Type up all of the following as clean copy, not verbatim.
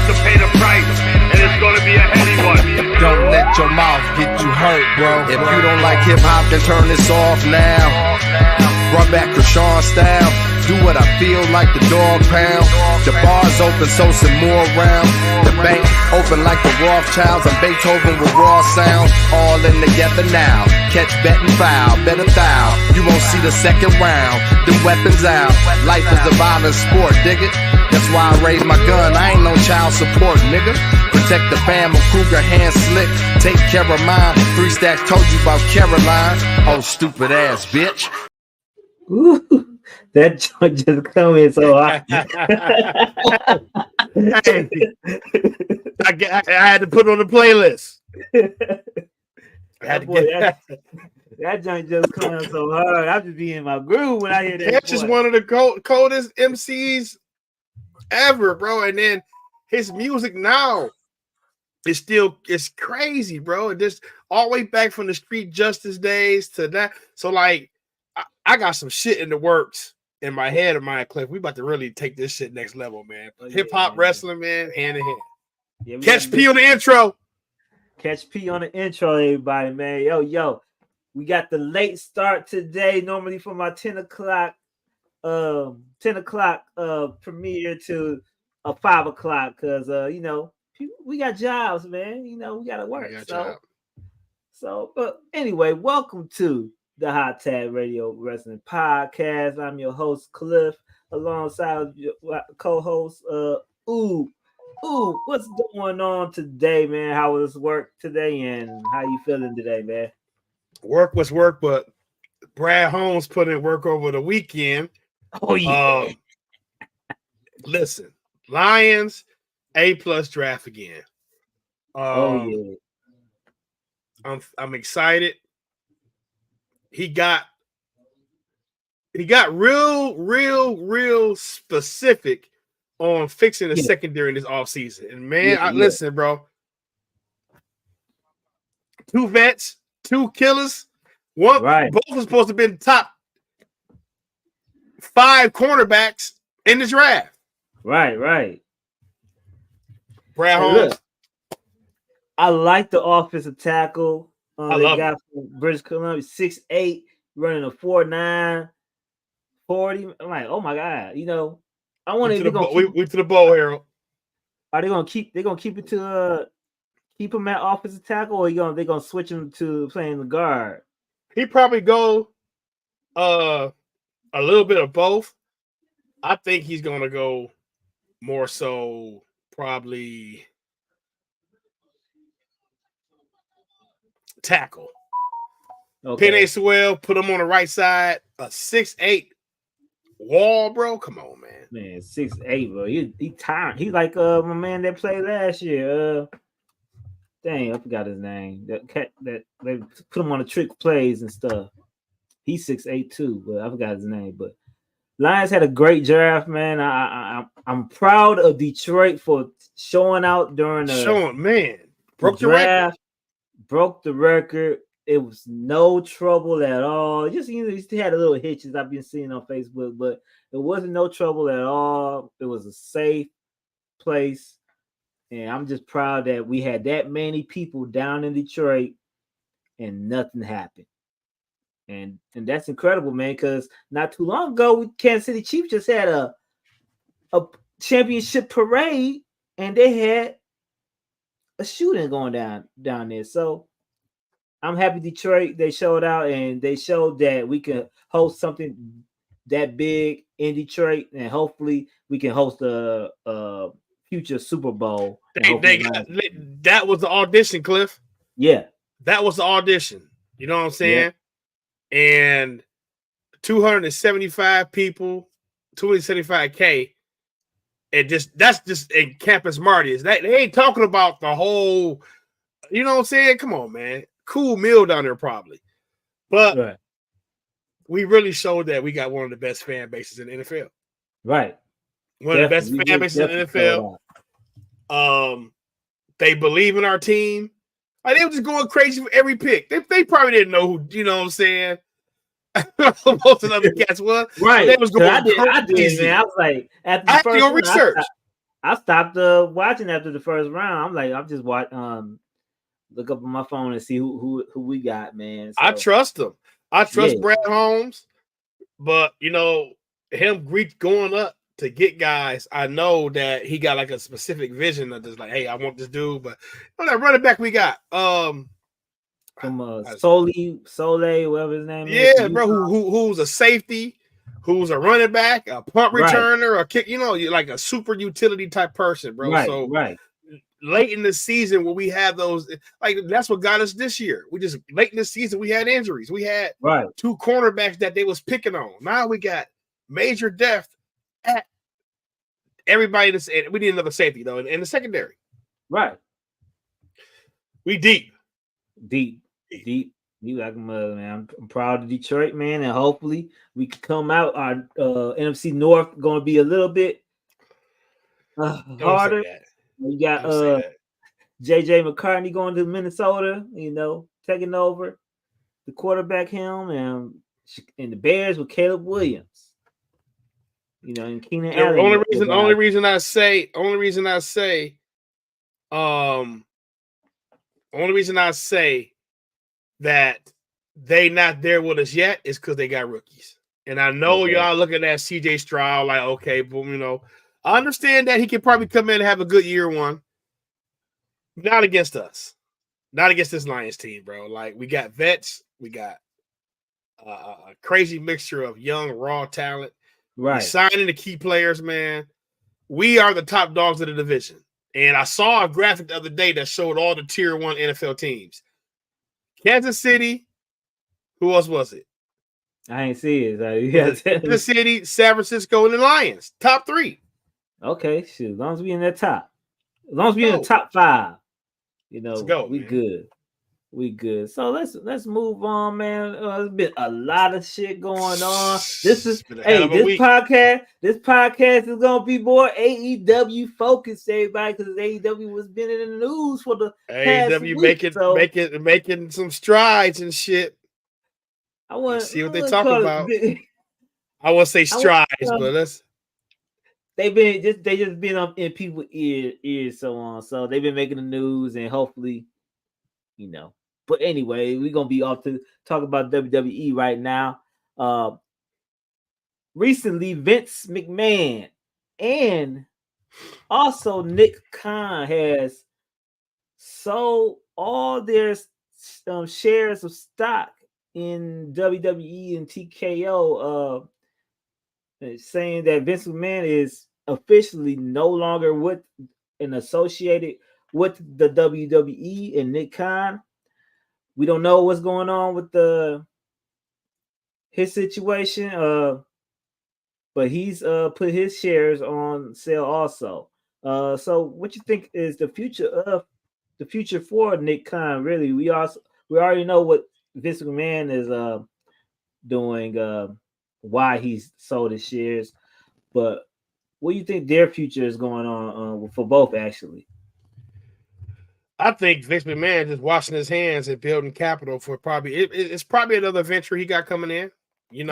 to pay the price, and it's gonna be a heavy one. Don't let your mouth get you hurt, bro. If you don't like hip-hop, then turn this off now. Run back Krishan style. Do what I feel like the dog pound. The bar's open, so some more round. The bank open like the Rothschilds. I'm Beethoven with raw sounds. All in together now. Catch, bet, and foul. Bet $1,000. You won't see the second round. The weapons out. Life is a violent sport, dig it? That's why I raise my gun. I ain't no child support, nigga. Protect the fam, I'm Kruger, hand slick. Take care of mine. 3 stacks told you about Caroline. Oh, stupid ass bitch. Ooh, that joint just coming so hot. I had to put it on the playlist. That joint just coming so hard. I just be in my groove when I hear that. Catch is one of the coldest MCs ever, bro. And then his music now is it's crazy, bro. It just all the way back from the street justice days to that. So like, I got some shit in the works in my head of mine, Cliff. We about to really take this shit next level, man. Hip hop wrestling, man, hand in hand. Yeah, Catch P on the intro. Catch P on the intro, everybody, man. Yo. We got the late start today. Normally from our 10 o'clock premiere to a 5 o'clock, because we got jobs, man. We gotta work. But anyway, welcome to the Hot Tag Radio Wrestling Podcast. I'm your host, Cliff, alongside your co-host, what's going on today, man? How was work today, and how you feeling today, man? Work was work, but Brad Holmes put in work over the weekend. Oh, yeah. Listen, Lions, A+ draft again. Yeah. I'm excited. He got real specific on fixing the secondary in this offseason. And man, listen, bro. 2 vets, 2 killers. Both were supposed to be the top 5 cornerbacks in the draft. Right. Brad Holmes. Look, I like the offensive tackle. I they love got from British Columbia, 6'8", running a 4'9", 40. I'm like, oh my god, I want to. We to the bowl, Harold. Are they gonna keep? They're gonna keep it to keep him at offensive tackle, or they're gonna switch him to playing the guard? He probably go a little bit of both. I think he's gonna go more so probably tackle. Okay. Penny Sewell, put him on the right side. A 6'8" wall, bro. Come on, man. Man, 6'8", bro. He tired. He like my man that played last year. Dang, I forgot his name. That they put him on the trick plays and stuff. He's 6'8" too, but I forgot his name. But Lions had a great draft, man. I'm proud of Detroit for showing out during the broke the record. Broke the record. It was no trouble at all. Just he had a little hitches I've been seeing on Facebook, but it wasn't no trouble at all. It was a safe place, and I'm just proud that we had that many people down in Detroit, and nothing happened. And that's incredible, man. Because not too long ago, Kansas City Chiefs just had a championship parade, and they had a shooting going down there. So I'm happy Detroit, they showed out, and they showed that we can host something that big in Detroit, and hopefully we can host a future Super Bowl. That was the audition, Cliff. Yeah. That was the audition. You know what I'm saying? Yeah. And 275 people, 275K. And that's just in Campus Marty. They ain't talking about the whole, you know what I'm saying? Come on, man. Cool meal down there, probably. But we really showed that we got one of the best fan bases in the NFL. Right. One of the best fan bases in the NFL. They believe in our team. Like, they were just going crazy for every pick. They probably didn't know who, you know what I'm saying? Most of the other cats was. Right. They was going I did, man. I was like, I had to go research. I stopped watching after the first round. I'm like, I'm just look up on my phone and see who we got, man. So, I trust him. I trust yeah. Brad Holmes, but him going up to get guys, I know that he got like a specific vision of just like, hey, I want this dude, but that running back we got, from Sole, whatever his name is. Yeah, bro, who's a safety, who's a running back, a punt returner, a kick, like a super utility type person, bro. Right, so right. Late in the season when we have those, like that's what got us this year. We just late in the season we had injuries. We had two cornerbacks that they was picking on. Now we got major depth at everybody. We need another safety though in the secondary. Right. We deep. You like a mother, man. I'm proud of Detroit, man, and hopefully we can come out. Our NFC North going to be a little bit harder. We got JJ McCartney going to Minnesota, taking over the quarterback helm, and the Bears with Caleb Williams. And Keenan Allen. Only reason I say that they not there with us yet is because they got rookies. And I know y'all looking at CJ Stroud like, okay, boom, I understand that he can probably come in and have a good year one. Not against us. Not against this Lions team, bro. Like, we got vets. We got a crazy mixture of young, raw talent. Right. We're signing the key players, man. We are the top dogs of the division. And I saw a graphic the other day that showed all the tier 1 NFL teams. Kansas City. Who else was it? I ain't see it. Kansas City, San Francisco, and the Lions. Top 3. Okay, shoot. As long as we in that top. As long as we in the top 5. Let's go, we man. good. We good. So let's move on, man. There's been a lot of shit going on. This podcast is gonna be more AEW focused, everybody, because AEW was been in the news for the AEW making some strides and shit. Let's see what they talk about. I won't say strides, but let's. They just been up in people's ears, so on. So they've been making the news, and hopefully, But anyway, we're gonna be off to talk about WWE right now. Recently, Vince McMahon and also Nick Khan has sold all their shares of stock in WWE and TKO, saying that Vince McMahon is officially no longer associated with the WWE, and Nick Khan. We don't know what's going on with his situation, but he's put his shares on sale also. So what you think is the future for Nick Khan? Really, we already know what Vince McMahon is doing, why he's sold his shares, but what do you think their future is going on for both, actually? I think Vince McMahon just washing his hands and building capital for it's probably another venture he got coming in. You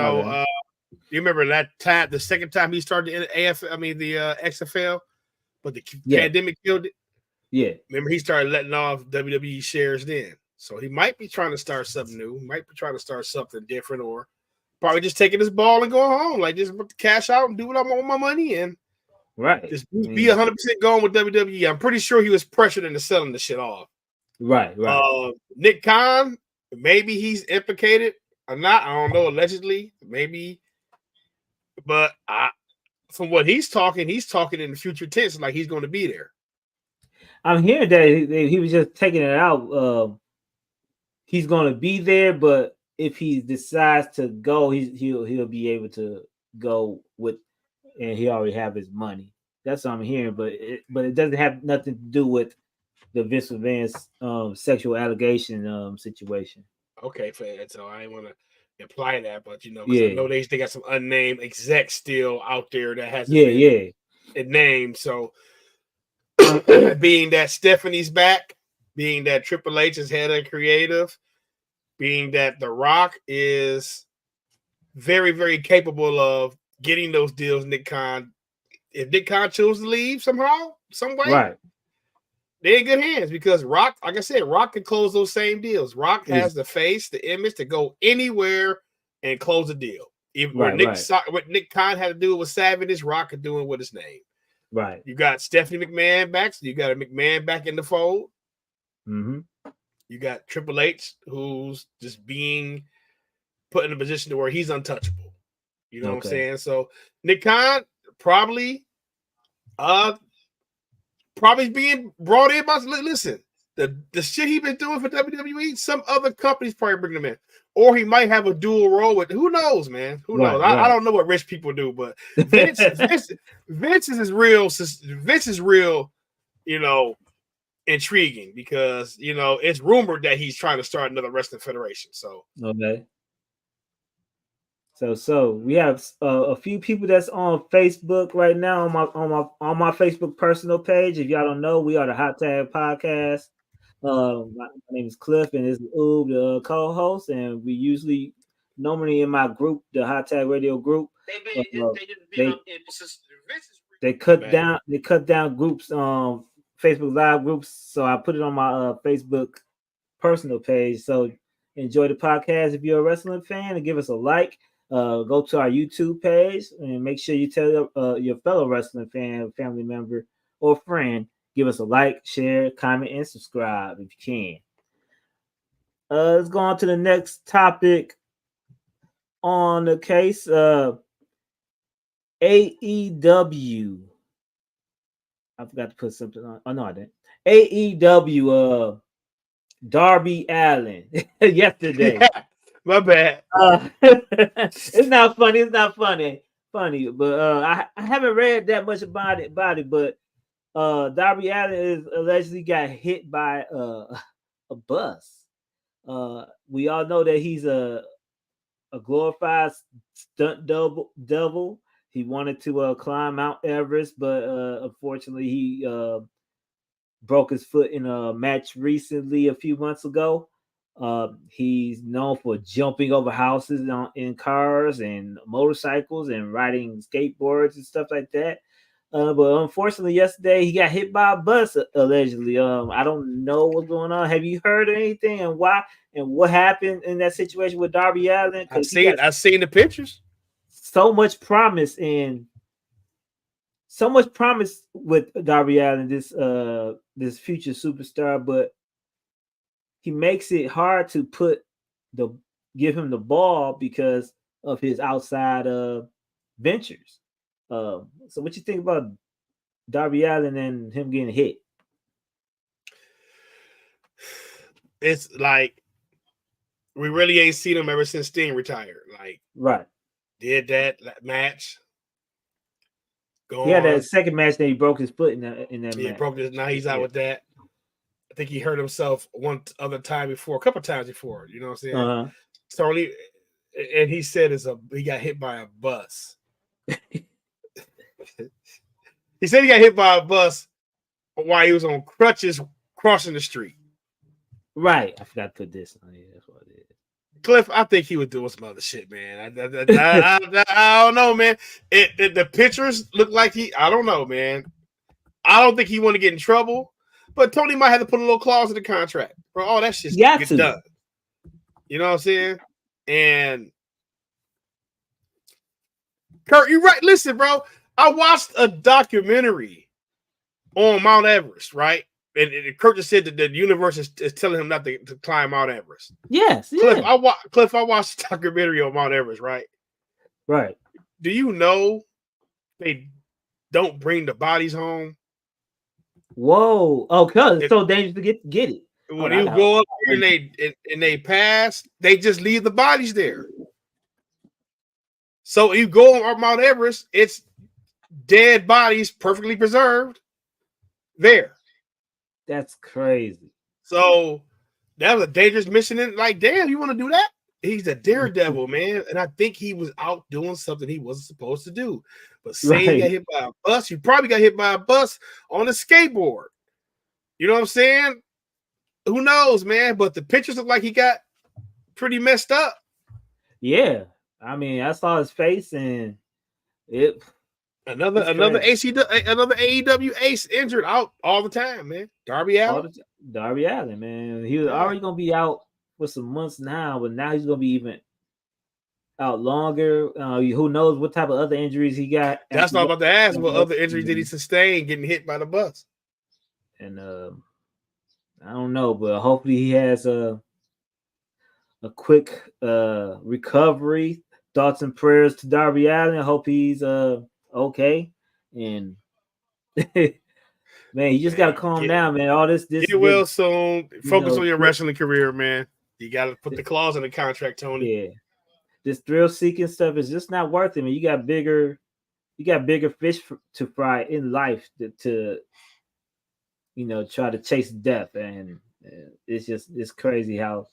remember that time, the second time he started the XFL, but the pandemic killed it. Yeah. Remember he started letting off WWE shares then. So he might be trying to start something new. He might be trying to start something different, or probably just taking his ball and going home. Like, just cash out and do what I want with my money and just be 100% going with WWE. I'm pretty sure he was pressured into selling the shit off. Right. Nick Khan, maybe he's implicated or not. I don't know. Allegedly, maybe. But from what he's talking in the future tense, like he's going to be there. I'm hearing that he was just taking it out. He's going to be there, but if he decides to go, he'll be able to go with, and he already have his money. That's what I'm hearing, but it doesn't have nothing to do with the Vince McMahon's sexual allegation situation. Okay, so I ain't want to imply that, but because I know they got some unnamed execs still out there that hasn't been named. So being that Stephanie's back, being that Triple H is head of creative, being that The Rock is very, very capable of getting those deals, Nick Khan, if Nick Khan chose to leave somehow, some way, Right. they're in good hands because Rock, like I said, Rock can close those same deals. Rock has the face, the image to go anywhere and close a deal. Even what Nick Khan had to do with Savage, Rock could do it with his name. Right. You got Stephanie McMahon back, so you got a McMahon back in the fold. Mm-hmm. You got Triple H, who's just being put in a position to where he's untouchable. You know what I'm saying? So Nick Khan probably being brought in by, listen, the shit he been doing for WWE, some other companies probably bring him in. Or he might have a dual role with, who knows, man? Who knows? I don't know what rich people do, but Vince is real. Vince is real, intriguing because, it's rumored that he's trying to start another wrestling federation. So, okay. So we have a few people that's on Facebook right now on my Facebook personal page. If y'all don't know, we are the Hot Tag Podcast. My name is Cliff, and this is Oob, the co-host, and we usually normally in my group, the Hot Tag Radio group, they cut down groups, Facebook Live groups. So I put it on my Facebook personal page. So enjoy the podcast if you're a wrestling fan, and give us a like. Go to our YouTube page and make sure you tell your fellow wrestling fan, family member, or friend. Give us a like, share, comment, and subscribe if you can. Let's go on to the next topic on the case. AEW. I forgot to put something on. Oh, no, I didn't. AEW, Darby Allin yesterday. My bad. It's not funny. It's not funny. But I haven't read that much about it. But Darby Allin is allegedly got hit by a bus. We all know that he's a glorified stunt devil. He wanted to climb Mount Everest, but unfortunately he broke his foot in a match recently a few months ago. He's known for jumping over houses in cars and motorcycles and riding skateboards and stuff like that. But unfortunately, yesterday he got hit by a bus allegedly. I don't know what's going on. Have you heard anything and why and what happened in that situation with Darby Allin? I've seen the pictures. So much promise with Darby Allin, this future superstar, but he makes it hard to give him the ball because of his outside ventures. So what you think about Darby Allin and him getting hit? It's like we really ain't seen him ever since Sting retired. Like, right. Did that match. That second match that he broke his foot in that match. He broke his. Now he's out with that. I think he hurt himself a couple of times before. You know what I'm saying? Uh-huh. So and he said he got hit by a bus. He said he got hit by a bus while he was on crutches crossing the street. Right. I forgot to put this on here. That's what it is. Cliff, I think he was doing some other shit, man. I don't know, man. The pictures look like I don't know, man. I don't think he want to get in trouble, but Tony might have to put a little clause in the contract. Bro, all that shit gets done. You know what I'm saying? And Kurt, you're right. Listen, bro, I watched a documentary on Mount Everest, right? And Kurt just said that the universe is telling him not to climb Mount Everest. Yes. Cliff, I watched a documentary on Mount Everest, right? Right. Do you know they don't bring the bodies home? Whoa. Oh, because it's so dangerous to get it. When you go up here and they pass, they just leave the bodies there. So you go on Mount Everest, it's dead bodies, perfectly preserved, there. That's crazy. So that was a dangerous mission. And like, damn, you want to do that? He's a daredevil, man. And I think he was out doing something he wasn't supposed to do. But say he got hit by a bus, you probably got hit by a bus on a skateboard. You know what I'm saying? Who knows, man? But the pictures look like he got pretty messed up. Yeah. I mean, I saw his face and Another AEW ace injured out all the time, man. Darby Allin. Darby Allin, man. He was already gonna be out for some months now, but now he's gonna be even out longer. Who knows what type of other injuries he got? That's not about to ask. What other injuries did he sustain getting hit by the bus? And I don't know, but hopefully he has a quick recovery. Thoughts and prayers to Darby Allin. I hope he's okay. And man, you just gotta calm down, man. All this get well soon. Focus on your wrestling career, man. You gotta put the clause in the contract, Tony. Yeah, this thrill seeking stuff is just not worth it, man. You got bigger fish to fry in life to try to chase death, and it's crazy how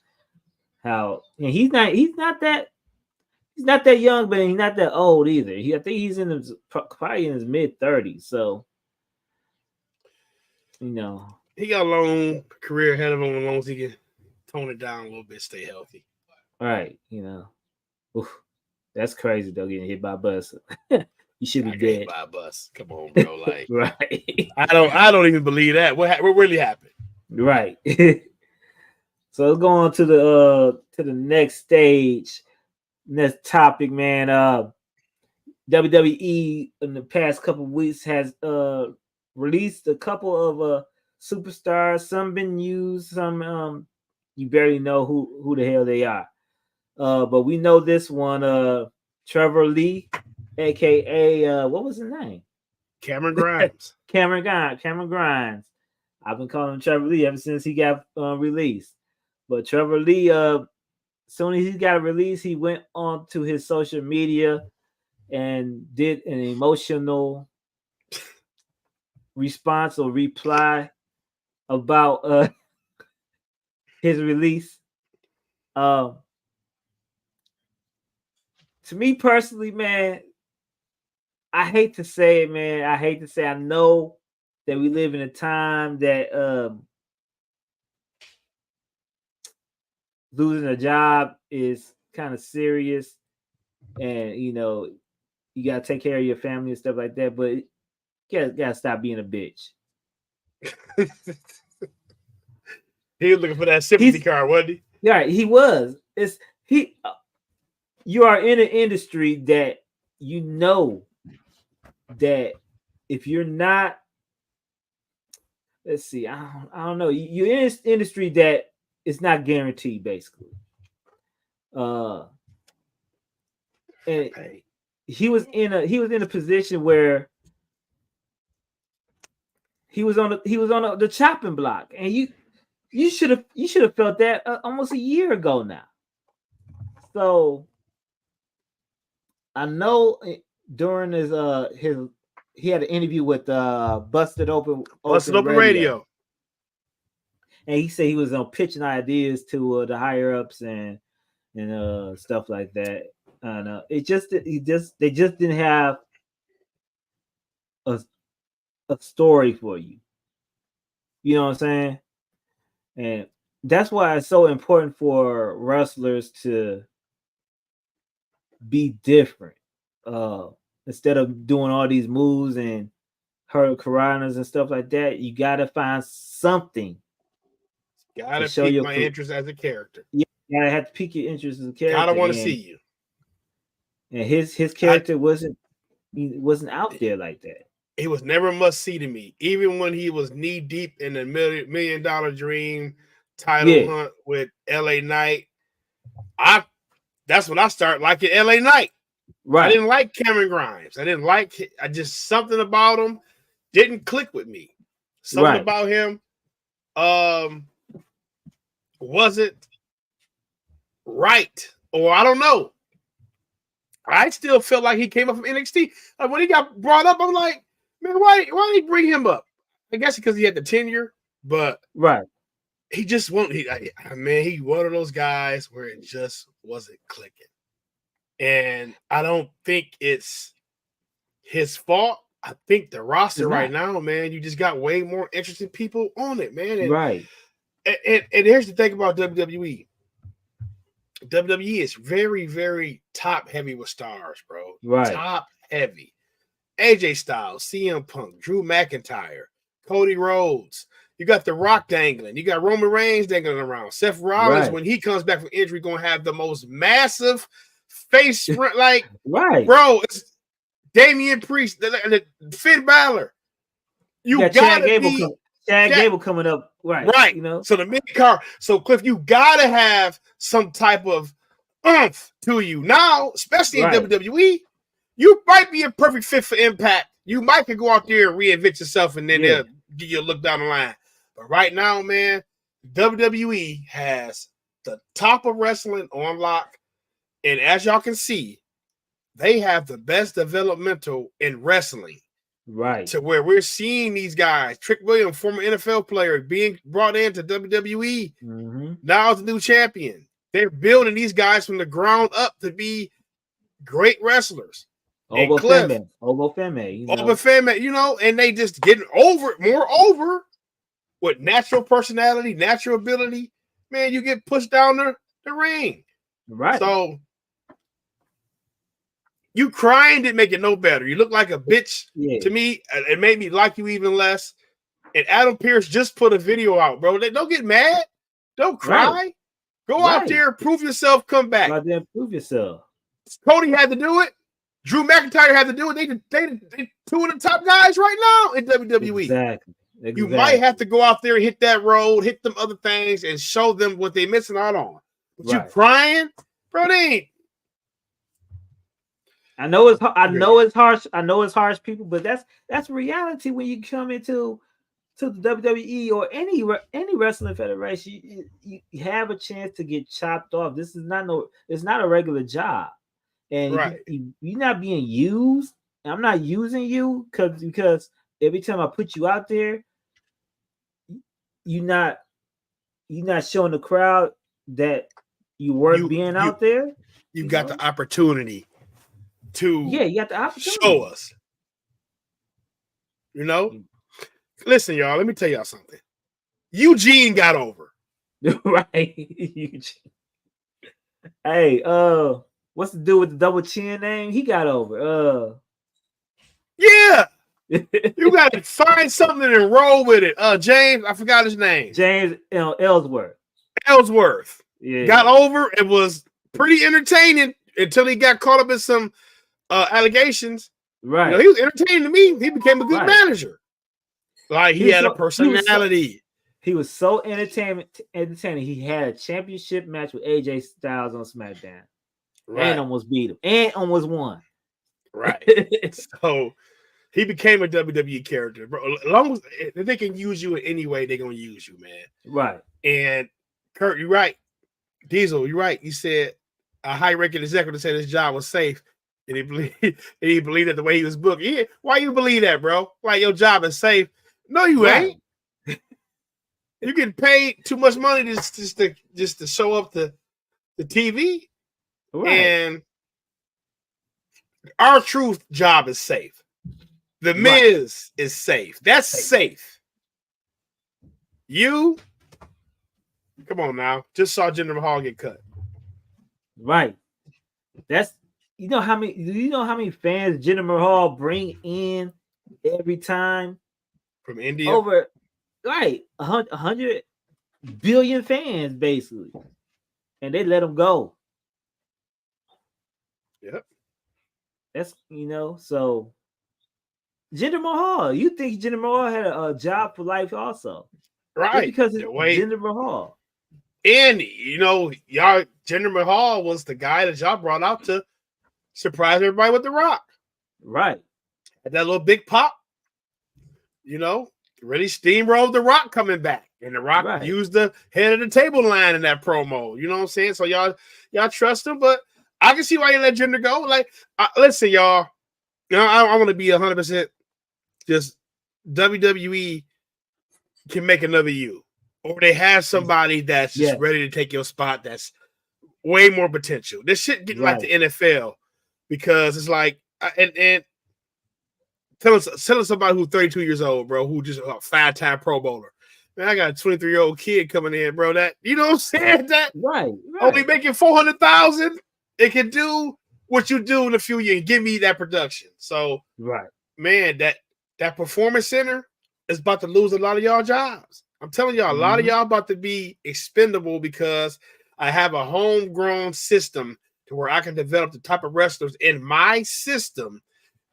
and he's not that young, but he's not that old either. I think he's probably in his mid-30s. So, he got a long career ahead of him as long as he can tone it down a little bit, stay healthy. Right. Oof, that's crazy though, getting hit by a bus. You should be dead. Hit by a bus. Come on, bro. Like, right. I don't even believe that. What really happened? Right. So let's go on to the next stage. Next topic, man. WWE in the past couple of weeks has released a couple of superstars. Some been used, some you barely know who the hell they are. But we know this one, Trevor Lee, aka what was his name? Cameron Grimes. Cameron Grimes. I've been calling him Trevor Lee ever since he got released. But Trevor Lee, soon as he got released, he went on to his social media and did an emotional response or reply about his release. To me personally, man, I hate to say it, man. I know that we live in a time that losing a job is kind of serious, and you gotta take care of your family and stuff like that. But you gotta stop being a bitch. He was looking for that sympathy card, wasn't he? Yeah, he was. You are in an industry that that if you're not, let's see, I don't know. You're in this industry that it's not guaranteed, basically. And he was in a position where he was on the chopping block, and you should have felt that almost a year ago now. So I know during his he had an interview with Busted Open Radio. And he said he was pitching ideas to the higher ups and stuff like that. And they just didn't have a story for you. You know what I'm saying? And that's why it's so important for wrestlers to be different. Instead of doing all these moves and hurricanranas and stuff like that, you gotta find something. Gotta pique my interest as a character. Yeah, gotta have to pique your interest as a character. Gotta want to see you. And his character wasn't out there like that. He was never must see to me, even when he was knee deep in the $1 Million Dream title hunt with LA Knight. That's when I started liking LA Knight. Right. I didn't like Cameron Grimes. I just something about him didn't click with me. Something about him wasn't right, or I don't know. I still felt like he came up from NXT. Like when he got brought up, I'm like, man, why did he bring him up? I guess because he had the tenure, but he just won't. He one of those guys where it just wasn't clicking, and I don't think it's his fault. I think the roster right now, man, you just got way more interested people on it, man. And, And here's the thing about WWE. WWE is very, very top heavy with stars, bro. Top heavy. AJ Styles, CM Punk, Drew McIntyre, Cody Rhodes. You got The Rock dangling. You got Roman Reigns dangling around. Seth Rollins, when he comes back from injury, going to have the most massive face, like, bro, it's Damian Priest, the Finn Balor. You got to be Chad Gable coming up, right? You know, so the mid card. So Cliff, you got to have some type of oomph to you now, especially in WWE. You might be a perfect fit for Impact. You might could go out there and reinvent yourself, and then they'll give you a look down the line. But right now, man, WWE has the top of wrestling on lock. And as y'all can see, they have the best developmental in wrestling. Right. To where we're seeing these guys, Trick Williams, former NFL player, being brought into WWE. Now the new champion. They're building these guys from the ground up to be great wrestlers. Obo Femme, you know, and they just getting over with natural personality, natural ability. Man, you get pushed down the ring. Right. So you crying didn't make it no better. You look like a bitch to me. It made me like you even less. And Adam Pearce just put a video out, bro. Don't get mad. Don't cry. Go out there, prove yourself, come back. Go out there and prove yourself. Cody had to do it. Drew McIntyre had to do it. They two of the top guys right now in WWE. Exactly. You might have to go out there and hit that road, hit them other things, and show them what they're missing out on. But you crying, bro, they ain't. I know it's harsh. I know it's harsh, people, but that's reality when you come into the WWE or any wrestling federation. You have a chance to get chopped off. This is it's not a regular job, and you're not being used. I'm not using you because every time I put you out there, you're not showing the crowd that you worth being out there. You got the opportunity to you got the opportunity. Show us. You know? Listen, y'all, let me tell y'all something. Eugene got over. Right. Eugene. Hey, what's the dude with the double chin name? He got over. Yeah. You got to find something and roll with it. James, I forgot his name. James Ellsworth. Yeah. Got over. It was pretty entertaining until he got caught up in some allegations. Right. You know, he was entertaining to me. He became a good manager. Like he had a personality. He was so entertaining. He had a championship match with AJ Styles on SmackDown. And almost beat him. And almost won. Right. So he became a WWE character, bro. As long as if they can use you in any way, they're gonna use you, man. Right. And Kurt, you're right. Diesel, you're right. You said a high-ranking executive said his job was safe, and he believed that the way he was booked. Yeah, why you believe that, bro? Like your job is safe? No, you ain't. You get paid too much money just to show up the TV, and our truth job is safe. The Miz is safe. That's safe. You, come on now. Just saw Jinder Mahal get cut. Right. Do you know how many fans Jinder Mahal bring in every time? From India? Over 100 billion fans, basically. And they let him go. Yep. That's, so Jinder Mahal. You think Jinder Mahal had a job for life also. Right. Because it's Jinder Mahal. And, y'all, Jinder Mahal was the guy that y'all brought out to surprise everybody with The Rock. Right. Had that little big pop. Really steamrolled The Rock coming back. And The Rock used the head of the table line in that promo. You know what I'm saying? So y'all trust him, but I can see why you let Jinder go. Like, listen, y'all. I want to be 100% just WWE can make another you. Or they have somebody that's just ready to take your spot that's way more potential. This shit getting like the NFL because it's like, and telling somebody who's 32 years old, bro, who just a 5-time Pro Bowler. Man, I got a 23-year-old kid coming in, bro. That you know what I'm saying? That only making $400,000, it can do what you do in a few years. Give me that production. So man, that performance center is about to lose a lot of y'all jobs. I'm telling y'all, a lot of y'all about to be expendable because I have a homegrown system to where I can develop the type of wrestlers in my system,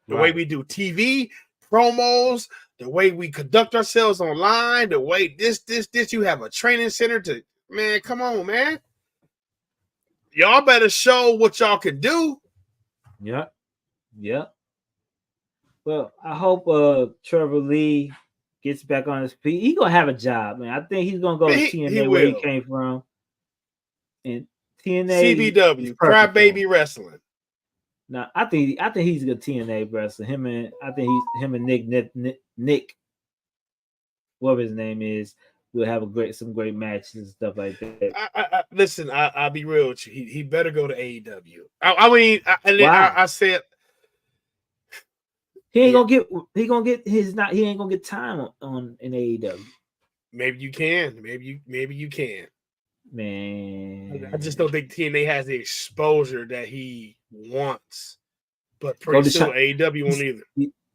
the way we do TV, promos, the way we conduct ourselves online, the way this. You have a training center to, man, come on, man. Y'all better show what y'all can do. Yeah. Well, I hope Trevor Lee gets back on his feet. He's gonna have a job, man. I think he's gonna go to TNA where he came from. And TNA CBW, Crybaby Wrestling. No, I think he's a good TNA wrestler. Him and Nick, whatever his name is, will have some great matches and stuff like that. Listen, I'll be real with you. He better go to AEW. I said he ain't gonna get time on in AEW. Maybe you can. Maybe you can. Man, I just don't think TNA has the exposure that he wants. But pretty soon AEW won't either.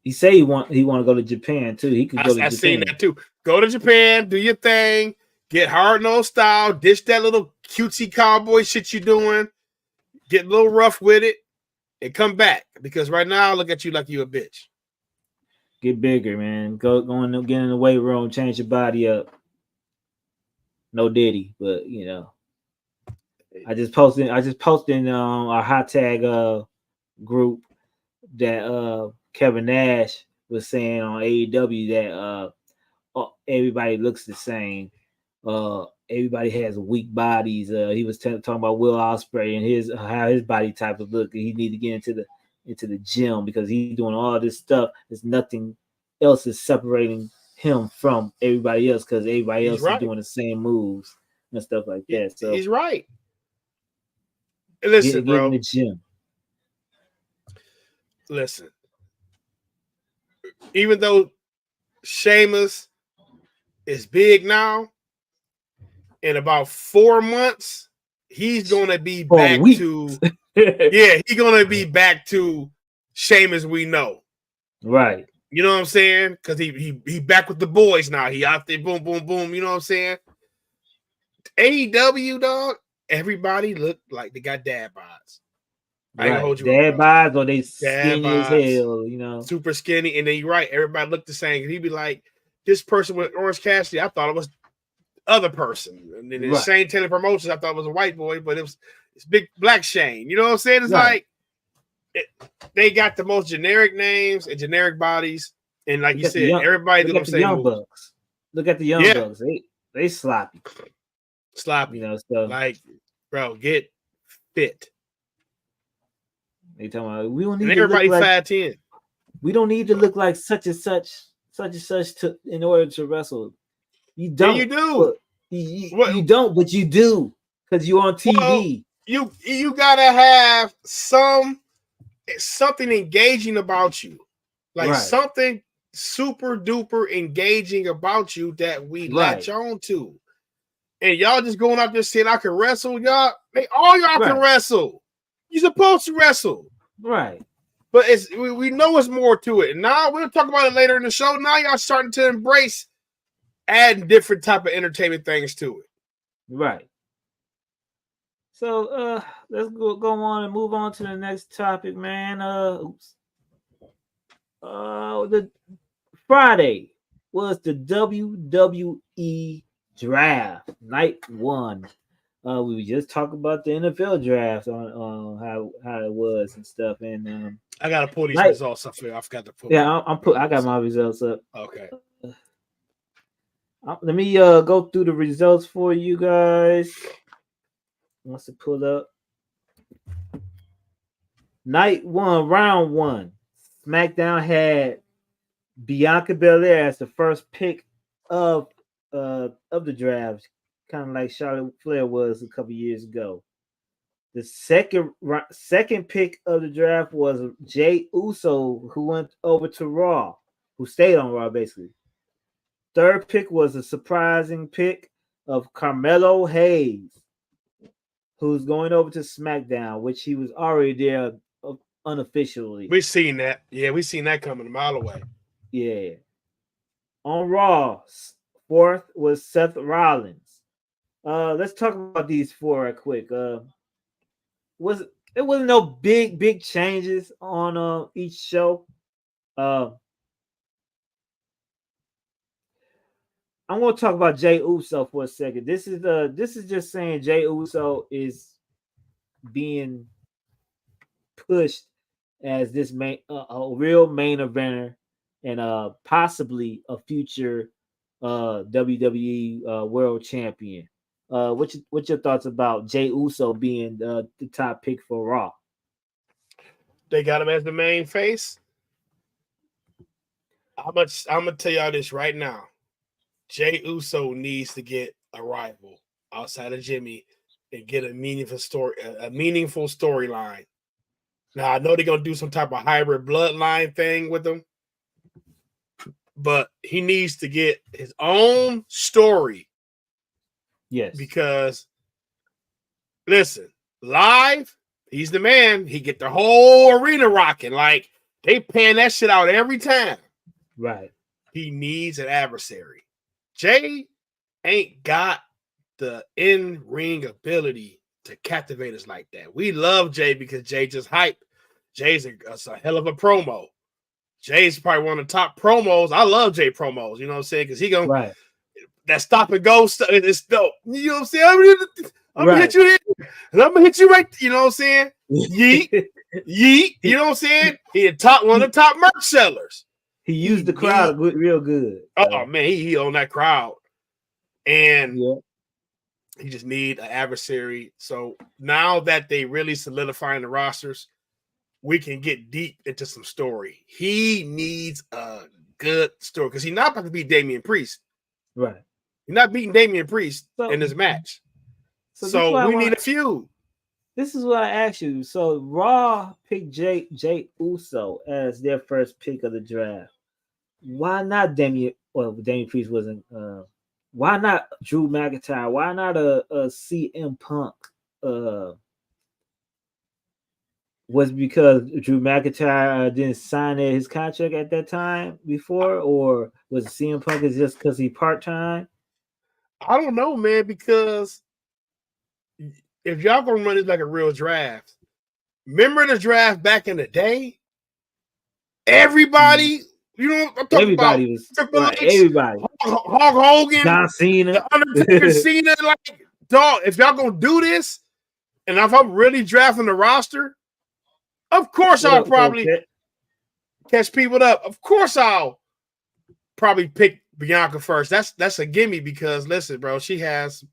He say he want to go to Japan too. He could go to Japan. I've seen that too. Go to Japan, do your thing, get hard nose style, ditch that little cutesy cowboy shit you doing, get a little rough with it, and come back. Because right now I look at you like you a bitch. Get bigger, man. Go get in the weight room, change your body up. No Diddy, but you know, I just posted in our hot tag group that Kevin Nash was saying on AEW that everybody looks the same. Everybody has weak bodies. He was talking about Will Ospreay and how his body type would look. He need to get into the gym because he's doing all this stuff. There's nothing else is separating him from everybody else because everybody else is doing the same moves and stuff like that. So he's right. Listen, bro. Get in the gym. Listen. Even though Sheamus is big now, in about 4 months, he's gonna be back to he's gonna be back to Sheamus we know. Right. You know what I'm saying? Because he back with the boys now. He out there, boom, boom, boom. You know what I'm saying? AEW, dog, everybody look like they got dad bods. Right. I hold you dad bods or they skinny as hell, you know. Super skinny. And then you're right, everybody looked the same. He'd be like, this person with Orange Cassidy, I thought it was the other person. And then the Shane Taylor Promotions, I thought it was a white boy, but it's big black Shane. You know what I'm saying? It's like they got the most generic names and generic bodies, and like you said, everybody do the same Young Bucks. Look at the Young Bucks. They sloppy. You know, so like, bro, get fit. They talking about we don't need and everybody 5'10". We don't need to look like such and such to in order to wrestle. You don't. Yeah, you do. You don't, but you do because you're on TV. Well, you gotta have something engaging about you, like something super duper engaging about you that we latch on to. And y'all just going out there saying I can wrestle, y'all can wrestle. You're supposed to wrestle, right? But we know it's more to it. Now we'll talk about it later in the show. Now y'all starting to embrace adding different type of entertainment things to it, right? So let's go on and move on to the next topic, man. The Friday was the WWE draft night 1. We just talked about the NFL draft on how it was and stuff. And I gotta pull these results up here. I forgot to pull. Yeah, I got my results up. Okay. Let me go through the results for you guys. Once it pulled up. Night 1, round 1. SmackDown had Bianca Belair as the first pick of the draft, kind of like Charlotte Flair was a couple years ago. The second pick of the draft was Jey Uso, who went over to Raw, who stayed on Raw basically. Third pick was a surprising pick of Carmelo Hayes, who's going over to SmackDown, which he was already there unofficially. We seen that. Yeah, we seen that coming a mile away. Yeah. On Raw, fourth was Seth Rollins. Let's talk about these four right quick. There wasn't no big changes on each show. I'm gonna talk about Jey Uso for a second. This is just saying Jey Uso is being pushed as this a real main eventer and possibly a future WWE world champion. What's your thoughts about Jey Uso being the top pick for Raw? They got him as the main face. I'm gonna tell y'all this right now. Jey Uso needs to get a rival outside of Jimmy and get a meaningful storyline. Now I know they're gonna do some type of hybrid bloodline thing with him, but he needs to get his own story. Yes, because listen, live, he's the man. He get the whole arena rocking. Like they pan that shit out every time. Right. He needs an adversary. Jey ain't got the in-ring ability to captivate us like that. We love Jey because Jey just hype. Jey's a hell of a promo. Jey's probably one of the top promos. I love Jey promos, you know what I'm saying? Because he gonna that stop and go stuff. It's dope. You know what I'm saying? I'm gonna hit you here, and I'm gonna hit you right. You know what I'm saying? Yeet, yeet. You know what I'm saying? He one of the top merch sellers. He used the crowd real good. Oh man, he on that crowd, and he just need an adversary. So now that they really solidifying the rosters, we can get deep into some story. He needs a good story because he's not about to beat Damian Priest. Right. He's not beating Damian Priest in this match. So we need a feud. This is what I asked you. So Raw picked Jey Uso as their first pick of the draft. Why not Damian? Well, Damian Priest wasn't. Why not Drew McIntyre? Why not a CM Punk? Was because Drew McIntyre didn't sign his contract at that time before, or was CM Punk is just because he part-time? I don't know, man, because if y'all gonna run it like a real draft, remember the draft back in the day? Everybody, you know, I'm talking everybody about was everybody. Hulk Hogan, John Cena, the Undertaker, Cena. Like, dog, if y'all gonna do this, and if I'm really drafting the roster, of course I'll probably catch people up. Of course I'll probably pick Bianca first. That's a gimme because listen, bro, she has,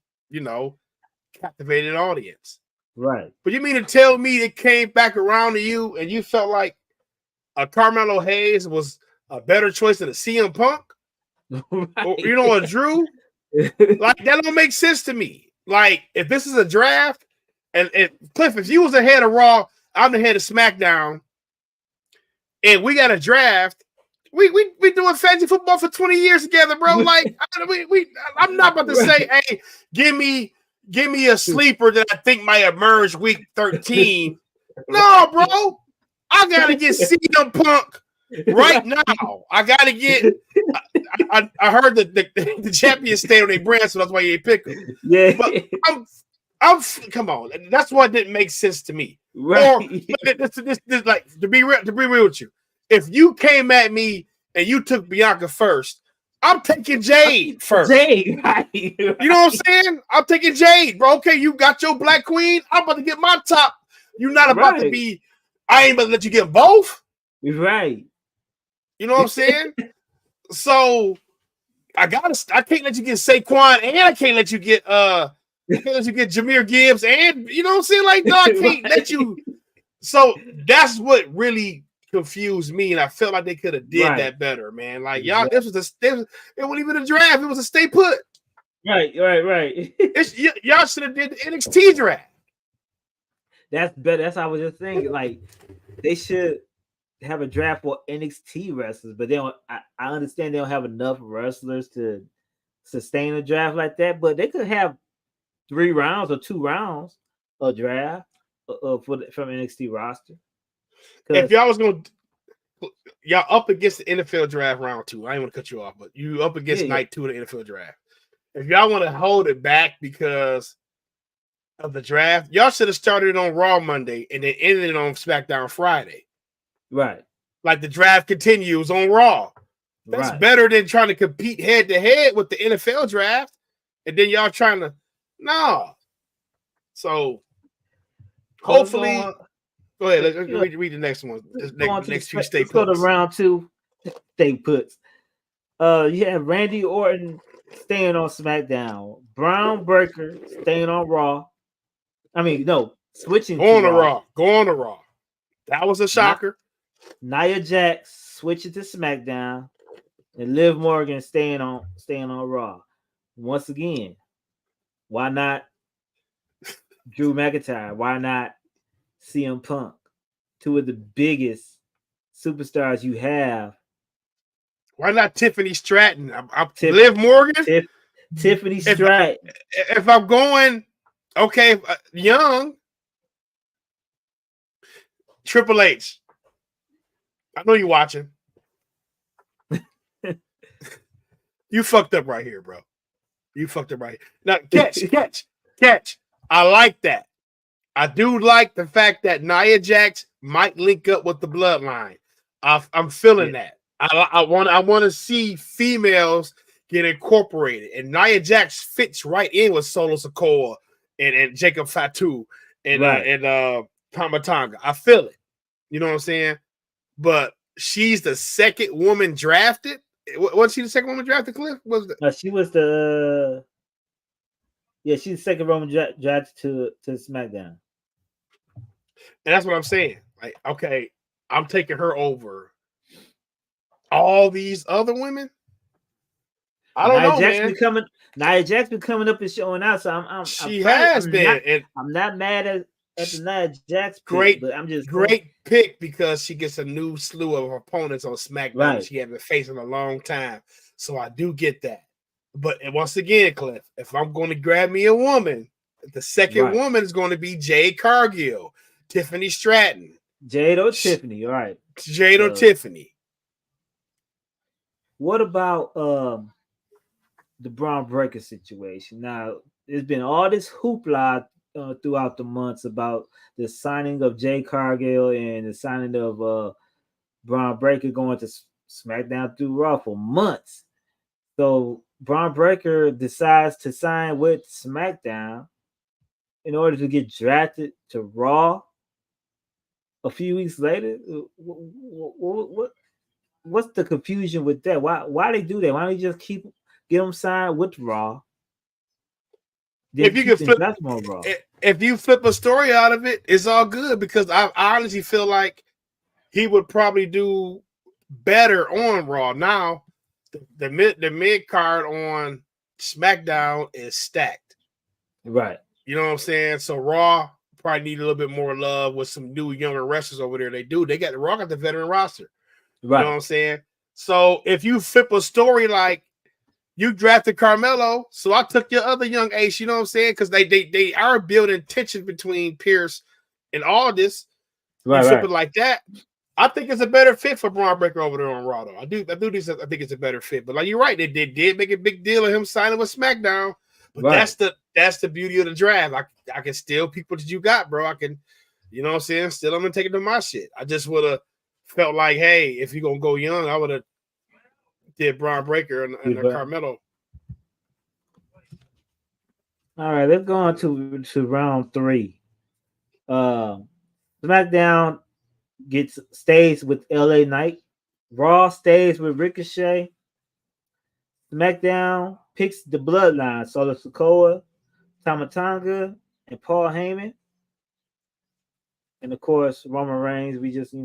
captivated audience. Right. But you mean to tell me it came back around to you and you felt like a Carmelo Hayes was a better choice than a CM Punk? Right. Or, a Drew? Like, that don't make sense to me. Like, if this is a draft, and Cliff, if you was the head of Raw, I'm the head of SmackDown, and we got a draft, we doing fantasy football for 20 years together, bro. Like, I'm not about to say, hey, give me a sleeper that I think might emerge week 13. No, bro. I gotta get CM Punk right now. I gotta get. I heard the champions stay on their brand, so that's why you ain't pick them. Yeah, but I'm. Come on, that's why it didn't make sense to me. Right. Or this like to be real with you. If you came at me and you took Bianca first, I'm taking Jade first. Jade, right. You know what I'm saying? I'm taking Jade, bro. Okay, you got your Black Queen. I'm about to get my top. You're not about to be. I ain't about to let you get both. Right. You know what I'm saying? So I can't let you get Saquon, and I can't let you get Jahmyr Gibbs, and you know what I'm saying? Like, no, I can't let you. So that's what really confused me, and I felt like they could have did that better, man. Like, y'all, it wasn't even a draft, it was a stay put. Right. Y'all should have did the NXT draft. That's better. That's what I was just thinking. Like, they should have a draft for NXT wrestlers, but they don't. I understand they don't have enough wrestlers to sustain a draft like that. But they could have 3 rounds or 2 rounds of draft from NXT roster. If y'all was gonna y'all up against the NFL draft round 2, I ain't want to cut you off, but you up against night 2 of the NFL draft. If y'all want to hold it back because of the draft, y'all should have started on Raw Monday and then ended it on SmackDown Friday. Right. Like the draft continues on Raw. That's better than trying to compete head to head with the NFL draft. And then y'all trying to So hopefully, go ahead. Let's read the next one. Next few stay puts. Let's go to round 2. Stay puts. You have Randy Orton staying on SmackDown. Braun Breaker staying on Raw. I mean, no, switching to Raw. Go on to Raw. That was a shocker. Nia Jax switching to SmackDown, and Liv Morgan staying on Raw. Once again, why not Drew McIntyre? Why not CM Punk? 2 of the biggest superstars you have. Why not Tiffany Stratton? Liv Morgan? Tiffany Stratton. If I'm going, young, Triple H. I know you're watching. You fucked up right here, bro. You fucked up right here. Now, catch. I like that. I do like the fact that Nia Jax might link up with the bloodline. I'm feeling that. I want to see females get incorporated, and Nia Jax fits right in with Solo Sikoa and Jacob Fatu and Tama Tonga. I feel it. You know what I'm saying? But she's the second woman drafted. Was she the second woman drafted, Cliff? She was the she's the second woman drafted to SmackDown. And that's what I'm saying. Like, okay, I'm taking her over all these other women. I don't know, man. Nia Jax been coming up and showing out, so I'm not mad at the Nia Jax pick, but I'm just great pick because she gets a new slew of opponents on SmackDown that she hasn't faced in a long time. So I do get that. But once again, Cliff, if I'm going to grab me a woman, the second woman is going to be Jade Cargill, Tiffany Stratton. Jade or Tiffany, all right. Jade or Tiffany. What about the Braun Breaker situation? Now, there's been all this hoopla throughout the months about the signing of Jade Cargill and the signing of Braun Breaker going to SmackDown through Raw for months. So Braun Breaker decides to sign with SmackDown in order to get drafted to Raw a few weeks later. What's the confusion with that? Why they do that? Why don't you just get them signed with Raw? If you flip a story out of it, it's all good because I honestly feel like he would probably do better on Raw. Now, the mid card on SmackDown is stacked. Right. You know what I'm saying? So Raw probably need a little bit more love with some new younger wrestlers over there. They got the veteran roster. Right. You know what I'm saying? So if you flip a story like you drafted Carmelo, so I took your other young ace, you know what I'm saying? Because they are building tension between Pierce and Aldis. Right, you flip it like that. I think it's a better fit for Braun Breaker over there on Raw, though. I think it's a better fit. But like you're right, they did make a big deal of him signing with SmackDown. But that's the beauty of the draft. I can steal people that you got, bro. I can, you know what I'm saying? Still, I'm gonna take it to my shit. I just would have felt like, hey, if you're gonna go young, I would have did Braun Breaker and Carmelo. All right, let's go on to round 3. SmackDown stays with LA Knight. Raw stays with Ricochet. SmackDown picks the Bloodline, Solo Sikoa, Tama Tonga, and Paul Heyman. And of course, Roman Reigns, we just,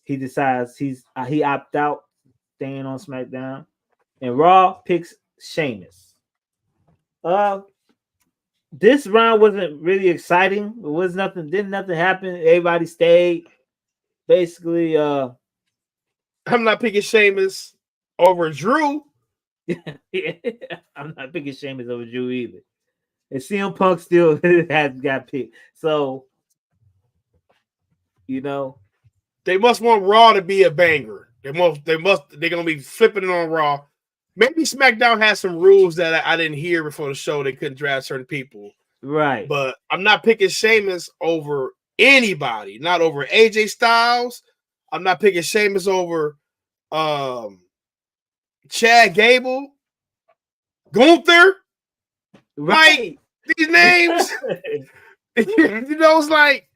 he decides he opt out, staying on SmackDown. And Raw picks Sheamus. This round wasn't really exciting. It was nothing, didn't nothing happen. Everybody stayed. Basically, I'm not picking Sheamus over Drew. I'm not picking Sheamus over Drew either. And CM Punk still has got picked. So You know, They must want Raw to be a banger. They're gonna be flipping it on Raw. Maybe SmackDown has some rules that I didn't hear before the show. They couldn't draft certain people. right? But I'm not picking Sheamus over anybody. Not over AJ Styles. I'm not picking Sheamus over Chad Gable, Gunther. Right. Like these names. You know, it's like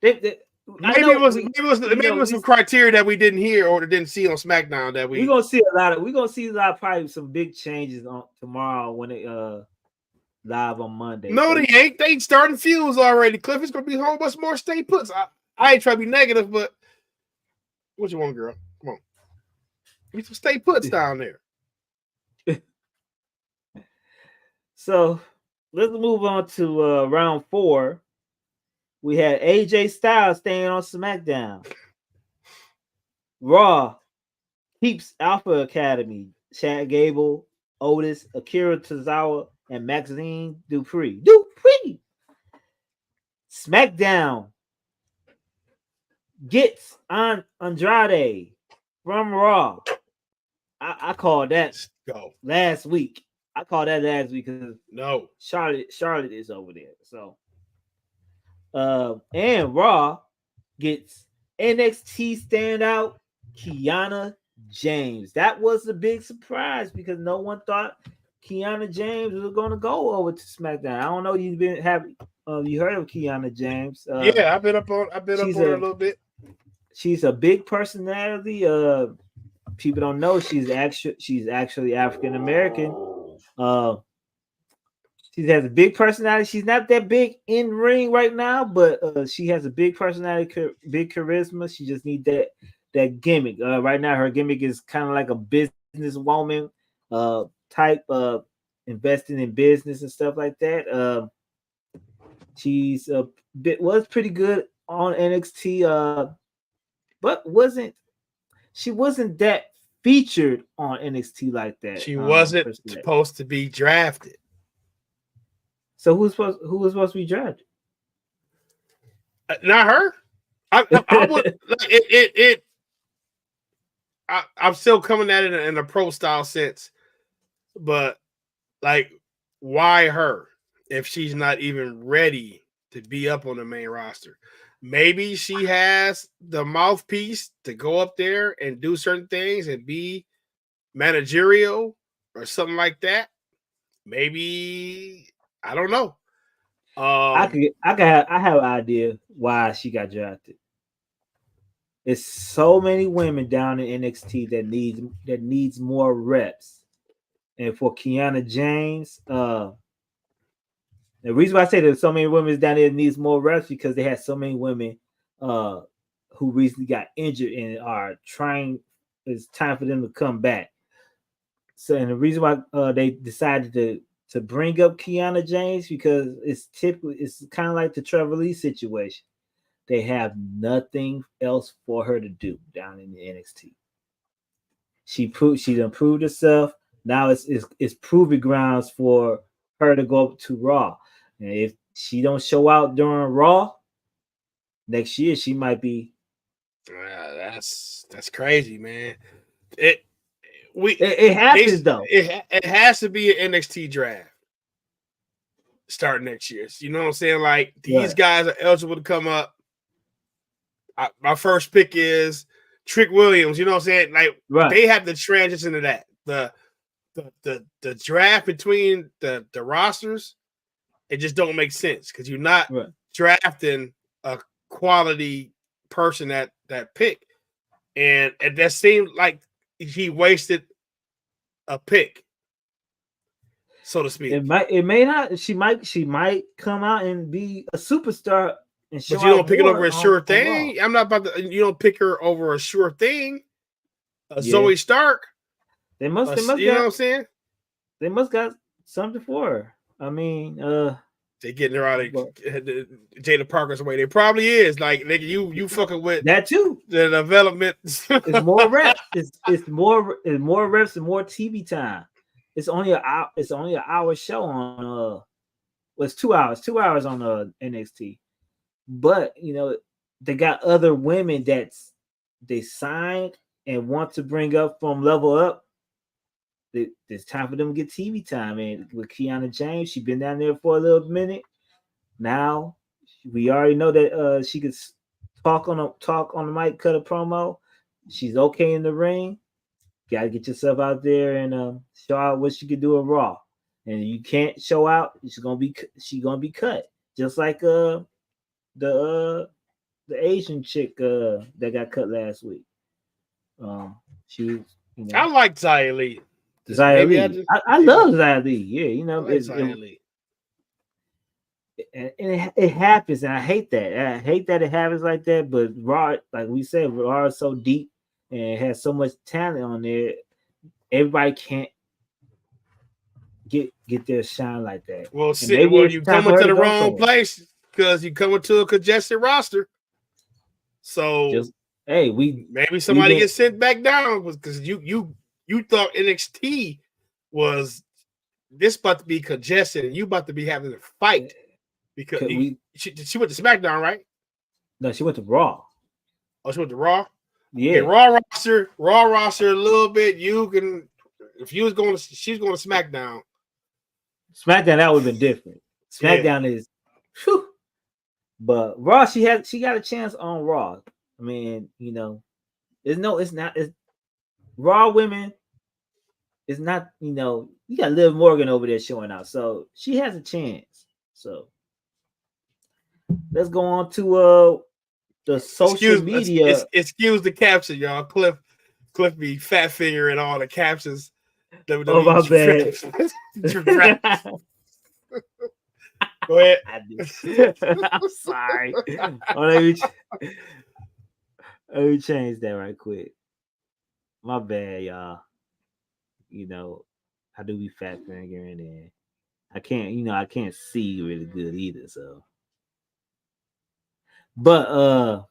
Maybe it was some criteria that we didn't hear or didn't see on SmackDown that we're gonna see a lot of probably some big changes on tomorrow when it live on Monday. No, they ain't. They ain't starting feuds already. Cliff, it's gonna be a whole bunch more stay puts. I ain't trying to be negative, but what you want, girl? Come on. Get some stay puts down there. So let's move on to round 4. We had AJ Styles staying on SmackDown. Raw keeps Alpha Academy, Chad Gable, Otis, Akira Tozawa, and Maxine Dupree. SmackDown gets on Andrade from Raw. I called that last week. I called that last week because no, Charlotte is over there. So, and Raw gets NXT standout Kiana James. That was a big surprise because no one thought Kiana James was going to go over to SmackDown. I don't know. You heard of Kiana James? Yeah, I've been up on her a little bit. She's a big personality. People don't know she's actually African American. She has a big personality. She's not that big in ring right now, but she has a big personality, big charisma. She just needs that gimmick. Right now, her gimmick is kind of like a businesswoman type of investing in business and stuff like that. She's was pretty good on NXT, but she wasn't that featured on NXT like that. She wasn't supposed to be drafted. So who was supposed to be drafted? Not her. I would. I'm still coming at it in a pro style sense, but like, why her if she's not even ready to be up on the main roster? Maybe she has the mouthpiece to go up there and do certain things and be managerial or something like that. Maybe, I don't know. I have an idea why she got drafted. There's so many women down in NXT that needs more reps, and for Kiana James, the reason why I say there's so many women down there that needs more reps because they had so many women who recently got injured and are trying. It's time for them to come back. So, and the reason why they decided to bring up Kiana James because it's kind of like the Trevor Lee situation. They have nothing else for her to do down in the NXT. She improved herself. Now it's proving grounds for her to go up to Raw. And if she don't show out during Raw next year, she might be. That's crazy, man. It happens though. It has to be an NXT draft start next year. You know what I'm saying? Like these guys are eligible to come up. My first pick is Trick Williams. You know what I'm saying? Like they have to transition to that. The draft between the rosters, it just don't make sense because you're not drafting a quality person at that pick, and that seemed like he wasted a pick, so to speak. It may not. She might come out and be a superstar. But you don't pick it over a sure thing. I'm not about to. You don't pick her over a sure thing. Zoe Stark. They must. You know what I'm saying? They must got something for her. I mean, they getting her out of Jada Parker's way. They probably is. Like nigga, you fucking with that too. The development. It's more reps. It's more reps and more TV time. It's only an hour. It's only an hour show on. It's 2 hours. 2 hours on NXT. But they got other women they signed and want to bring up from Level Up. It's time for them to get TV time. And with Kiana James, she's been down there for a little minute. Now we already know that she could talk on the mic, cut a promo. She's okay in the ring. Gotta get yourself out there and show out what she could do in Raw. And you can't show out, she's gonna be cut. Just like the Asian chick that got cut last week. She was, I like Xia Li. Xia Li. I love Xia Li. Yeah, I like Xia Li. And it happens, and I hate that. I hate that it happens like that. But Raw, like we said, Raw is so deep and has so much talent on there. Everybody can't get their shine like that. Well, you coming to the wrong place because you coming to a congested roster. So maybe somebody gets sent back down because you thought NXT was this about to be congested and you about to be having a fight because she went to SmackDown, right? No, she went to Raw. Oh, she went to Raw. Yeah, Raw roster a little bit. You can if you was going to she's going to SmackDown. SmackDown that would have been different. SmackDown is, whew. But Raw she got a chance on Raw. I mean, it's Raw women. It's not, you got Liv Morgan over there showing out, so she has a chance. So let's go on to the social media. Excuse the caption, y'all. Cliff be fat fingering all the captions. Oh my bad. Go ahead. I'm sorry. Let me change that right quick. My bad, y'all. I do be fat fingering and I can't see really good either. So, but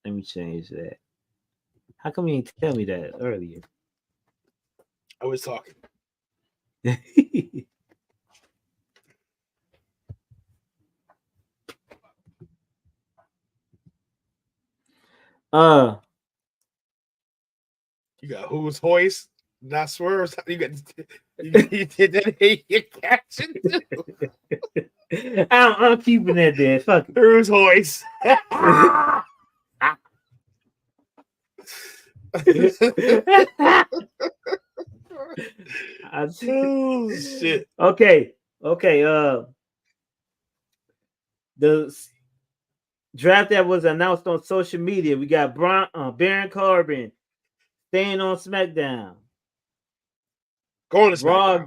let me change that. How come you didn't tell me that earlier? I was talking. You got who's hoist, not swerves. You did that in your caption too. I'm keeping that there. Fuck it. Who's hoist. Oh shit. Okay. The draft that was announced on social media. We got Baron Corbin staying on SmackDown. Going to SmackDown. Raw.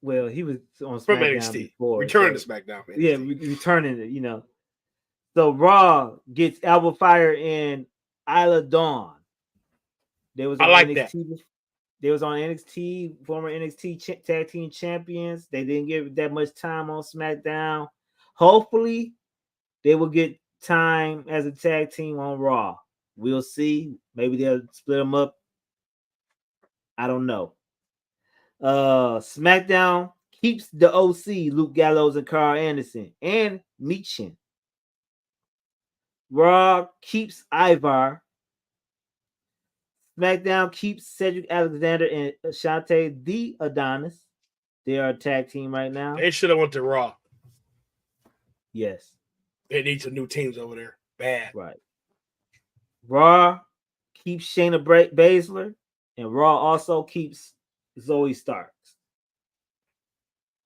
Well, he was on SmackDown from NXT before. Returning to SmackDown. Man. Yeah, returning it. So Raw gets Alba Fire and Isla Dawn. They was on NXT. That. They was on NXT, former NXT tag team champions. They didn't give that much time on SmackDown. Hopefully, they will get time as a tag team on Raw. We'll see. Maybe they'll split them up. I don't know. SmackDown keeps the OC, Luke Gallows and Carl Anderson, and Michin. Raw keeps Ivar. SmackDown keeps Cedric Alexander and Ashante the Adonis. They are a tag team right now. They should have went to Raw. Yes. They need some new teams over there. Bad. Right. Raw keeps Shayna Baszler, and Raw also keeps Zoe Starks.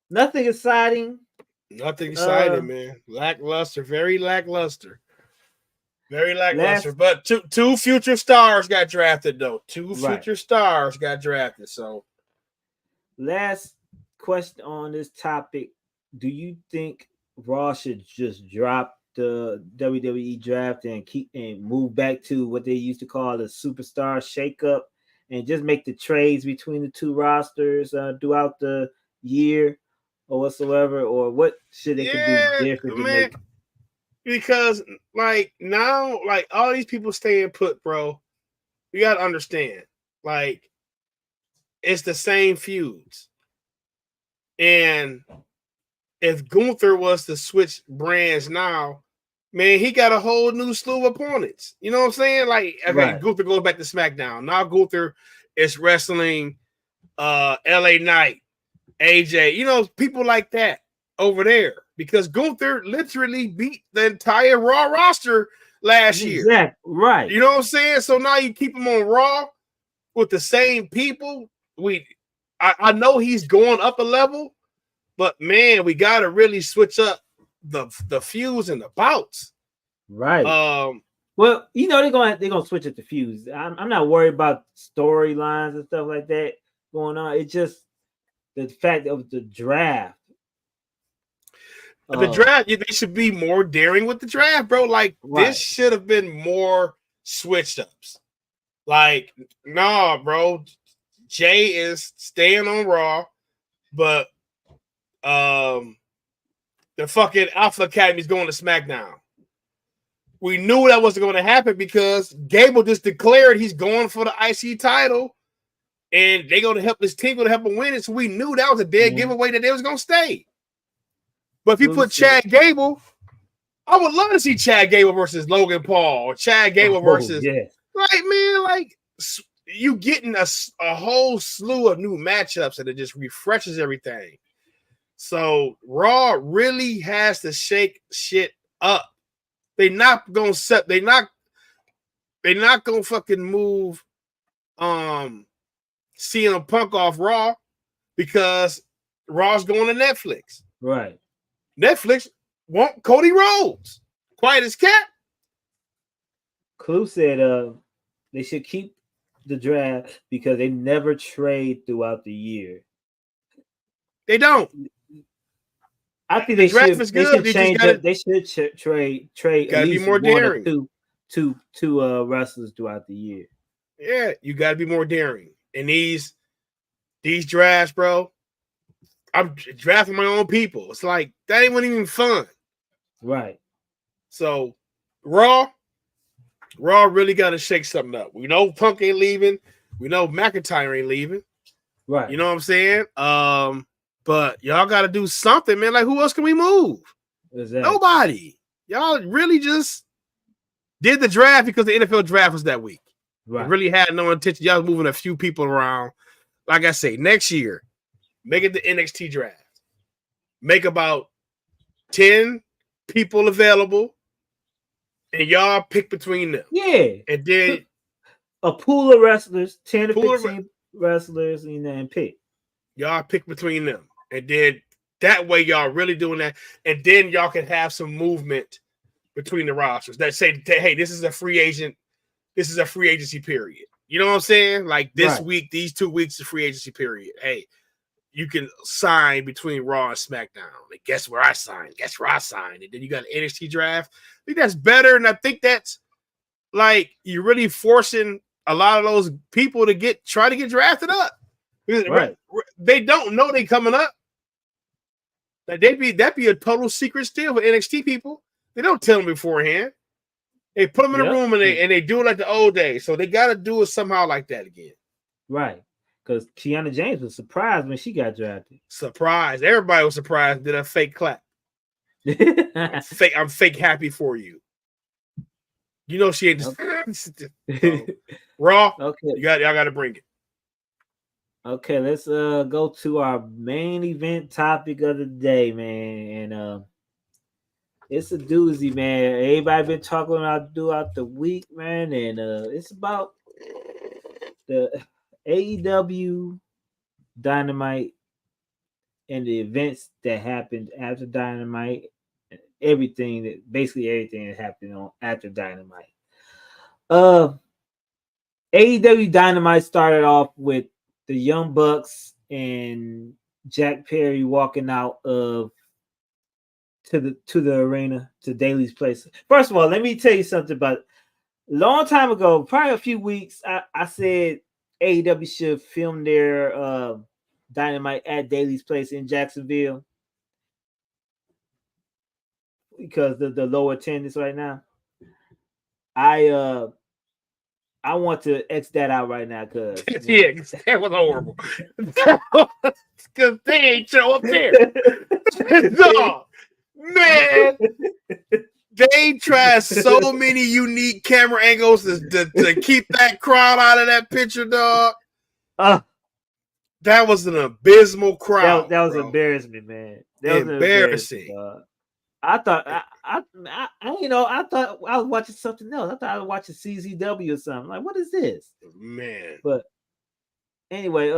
Nothing exciting. Nothing exciting, man. Lackluster. Very lackluster. Very lackluster. But two future stars got drafted, though. Two future stars got drafted. So, last question on this topic. Do you think Raw should just drop the WWE draft and move back to what they used to call the superstar shakeup and just make the trades between the two rosters throughout the year or whatsoever? Or what should they do different to make? Because now, all these people staying put, bro. You gotta understand, it's the same feuds, and if Gunther was to switch brands now, man, he got a whole new slew of opponents. You know what I'm saying? Like, okay, Right. Gunther goes back to SmackDown. Now Gunther is wrestling LA Knight, AJ, you know, people like that over there. Because Gunther literally beat the entire Raw roster last year. Exactly. Right. You know what I'm saying? So now you keep him on Raw with the same people. I know he's going up a level, but man, we gotta really switch up the feuds and the bouts. Right. Well, you know they're gonna switch it to feuds. I'm not worried about storylines and stuff like that going on. It's just the fact of the draft. The draft, they should be more daring with the draft, bro. Like, this should have been more switch ups. Like, nah, bro. Jay is staying on Raw, but the fucking Alpha Academy is going to SmackDown. We knew that wasn't going to happen because Gable just declared he's going for the IC title, and they're going to help this team, going to help him win it. So we knew that was a dead giveaway that they was going to stay. But if you put Chad Gable, I would love to see Chad Gable versus Logan Paul or Chad Gable versus, like, man, like, you getting a whole slew of new matchups and it just refreshes everything. So Raw really has to shake shit up. They're not gonna fucking move CM Punk off Raw because Raw's going to Netflix. Right. Netflix want Cody Rhodes. Quiet as cat. Clue said they should keep the draft because they never trade throughout the year. They don't. I think they should. They should change it. They should trade. Gotta be more daring. Two wrestlers throughout the year. Yeah, you gotta be more daring. And these drafts, bro. I'm drafting my own people. It's like that ain't even fun. Right. So Raw really got to shake something up. We know Punk ain't leaving. We know McIntyre ain't leaving. Right. You know what I'm saying? But y'all got to do something, man. Like, who else can we move? Exactly. Nobody. Y'all really just did the draft because the NFL draft was that week. Right. It really had no intention. Y'all moving a few people around. Like I say, next year, make it the NXT draft. Make about 10 people available, and y'all pick between them. Yeah. And then a pool of wrestlers, 10 to 15 wrestlers, and pick. Y'all pick between them. And then that way y'all really doing that. And then y'all can have some movement between the rosters that say, hey, this is a free agent. This is a free agency period. You know what I'm saying? Like this week, these 2 weeks is free agency period. Hey, you can sign between Raw and SmackDown. And guess where I signed? Guess where I signed? And then you got an NXT draft. I think that's better. And I think that's like you're really forcing a lot of those people to try to get drafted up. Right. They don't know they coming up. That'd be a total secret still for NXT people. They don't tell them beforehand. They put them in a room and they do it like the old days. So they got to do it somehow like that again. Right. Because Kiana James was surprised when she got drafted. Surprised. Everybody was surprised. Did a fake clap. I'm fake happy for you. You know she ain't just Raw. Okay. Y'all got to bring it. Okay, let's go to our main event topic of the day, man. And it's a doozy, man. Everybody been talking about throughout the week, man, and it's about the AEW Dynamite and the events that happened after Dynamite, everything that happened after Dynamite. AEW Dynamite started off with the Young Bucks and Jack Perry walking out to the arena, to Daly's place. First of all, let me tell you something about a long time ago, probably a few weeks, I said AEW should film their Dynamite at Daly's place in Jacksonville because the low attendance right now. I I want to X that out right now because Yeah, that was horrible. Because they ain't show up there. No, man. They tried so many unique camera angles to keep that crowd out of that picture, dog. That was an abysmal crowd. That was bro. embarrassment, man. That was Embarrassing. I thought I thought I was watching something else. I thought I was watching CZW or something. Like, what is this? Man. But anyway,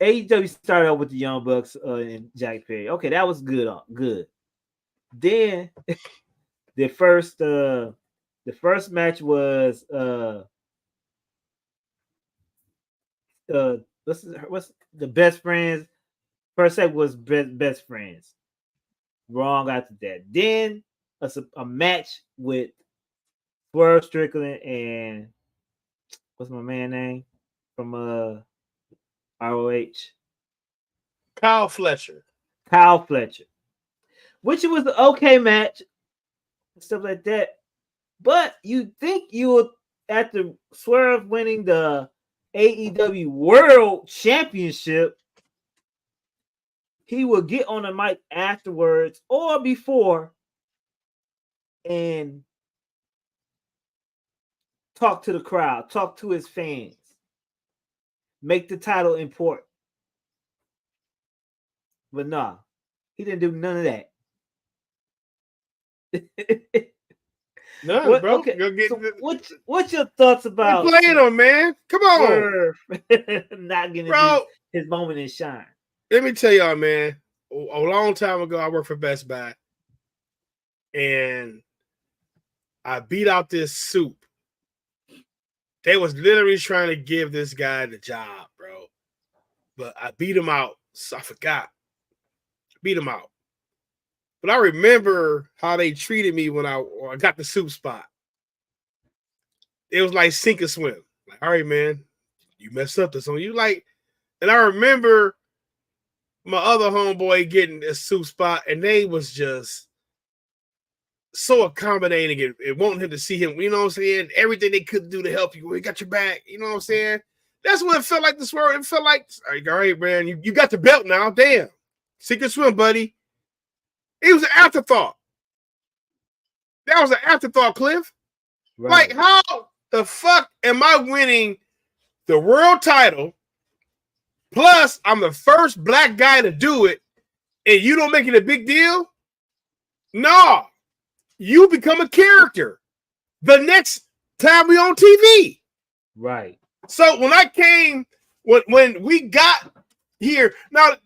AEW started out with the Young Bucks and Jack Perry. Okay, that was good. Good. Then the first match was what's the best friends? First set was best friends. Wrong after that. Then a match with Swerve Strickland and what's my man name from ROH? Kyle Fletcher. Which was an okay match, stuff like that. But you think you would, after Swerve winning the AEW World Championship, he will get on the mic afterwards or before and talk to the crowd, talk to his fans, make the title important. But nah, he didn't do none of that. No, bro. Okay. So what's your thoughts about playing him, man? Come on, not getting bro. His moment in shine? Let me tell y'all, man. A long time ago, I worked for Best Buy, and I beat out this soup. They was literally trying to give this guy the job, bro. But I beat him out, so I forgot. Beat him out. But I remember how they treated me when I got the soup spot. It was like sink or swim. Like, all right, man, you messed up this on you. Like, and I remember my other homeboy getting a soup spot, and they was just so accommodating and wanting him to see him. You know what I'm saying? Everything they could do to help you. We got your back. You know what I'm saying? That's what it felt like this world. It felt like, all right, man, you got the belt now. Damn. Sink or swim, buddy. It was an afterthought. That was an afterthought, Cliff. Right. Like, how the fuck am I winning the world title? Plus, I'm the first black guy to do it, and you don't make it a big deal? No. You become a character the next time we on TV. Right. So when I came, when we got here, now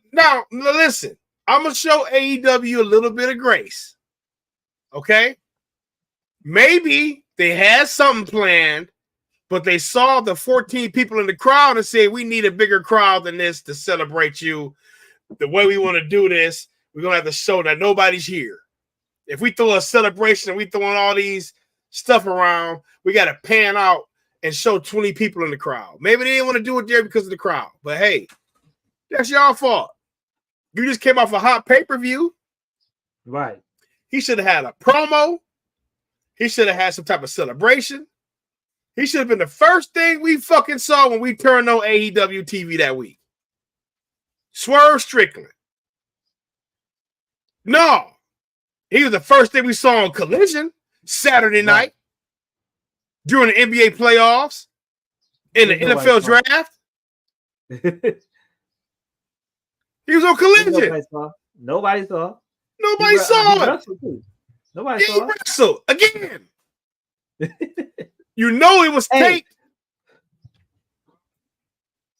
listen, I'm going to show AEW a little bit of grace. Okay? Maybe they had something planned, but they saw the 14 people in the crowd and said, we need a bigger crowd than this to celebrate you. The way we want to do this, we're going to have to show that nobody's here. If we throw a celebration and we throwing all these stuff around, we got to pan out and show 20 people in the crowd. Maybe they didn't want to do it there because of the crowd. But hey, that's y'all fault. You just came off a hot pay-per-view. Right. He should have had a promo. He should have had some type of celebration. He should have been the first thing we fucking saw when we turned on AEW TV that week. Swerve Strickland. No. He was the first thing we saw on Collision Saturday night during the NBA playoffs in the NFL draft. He was on Collision. Nobody saw. Nobody saw it. Nobody saw it. Wrestled again. You know it was taped.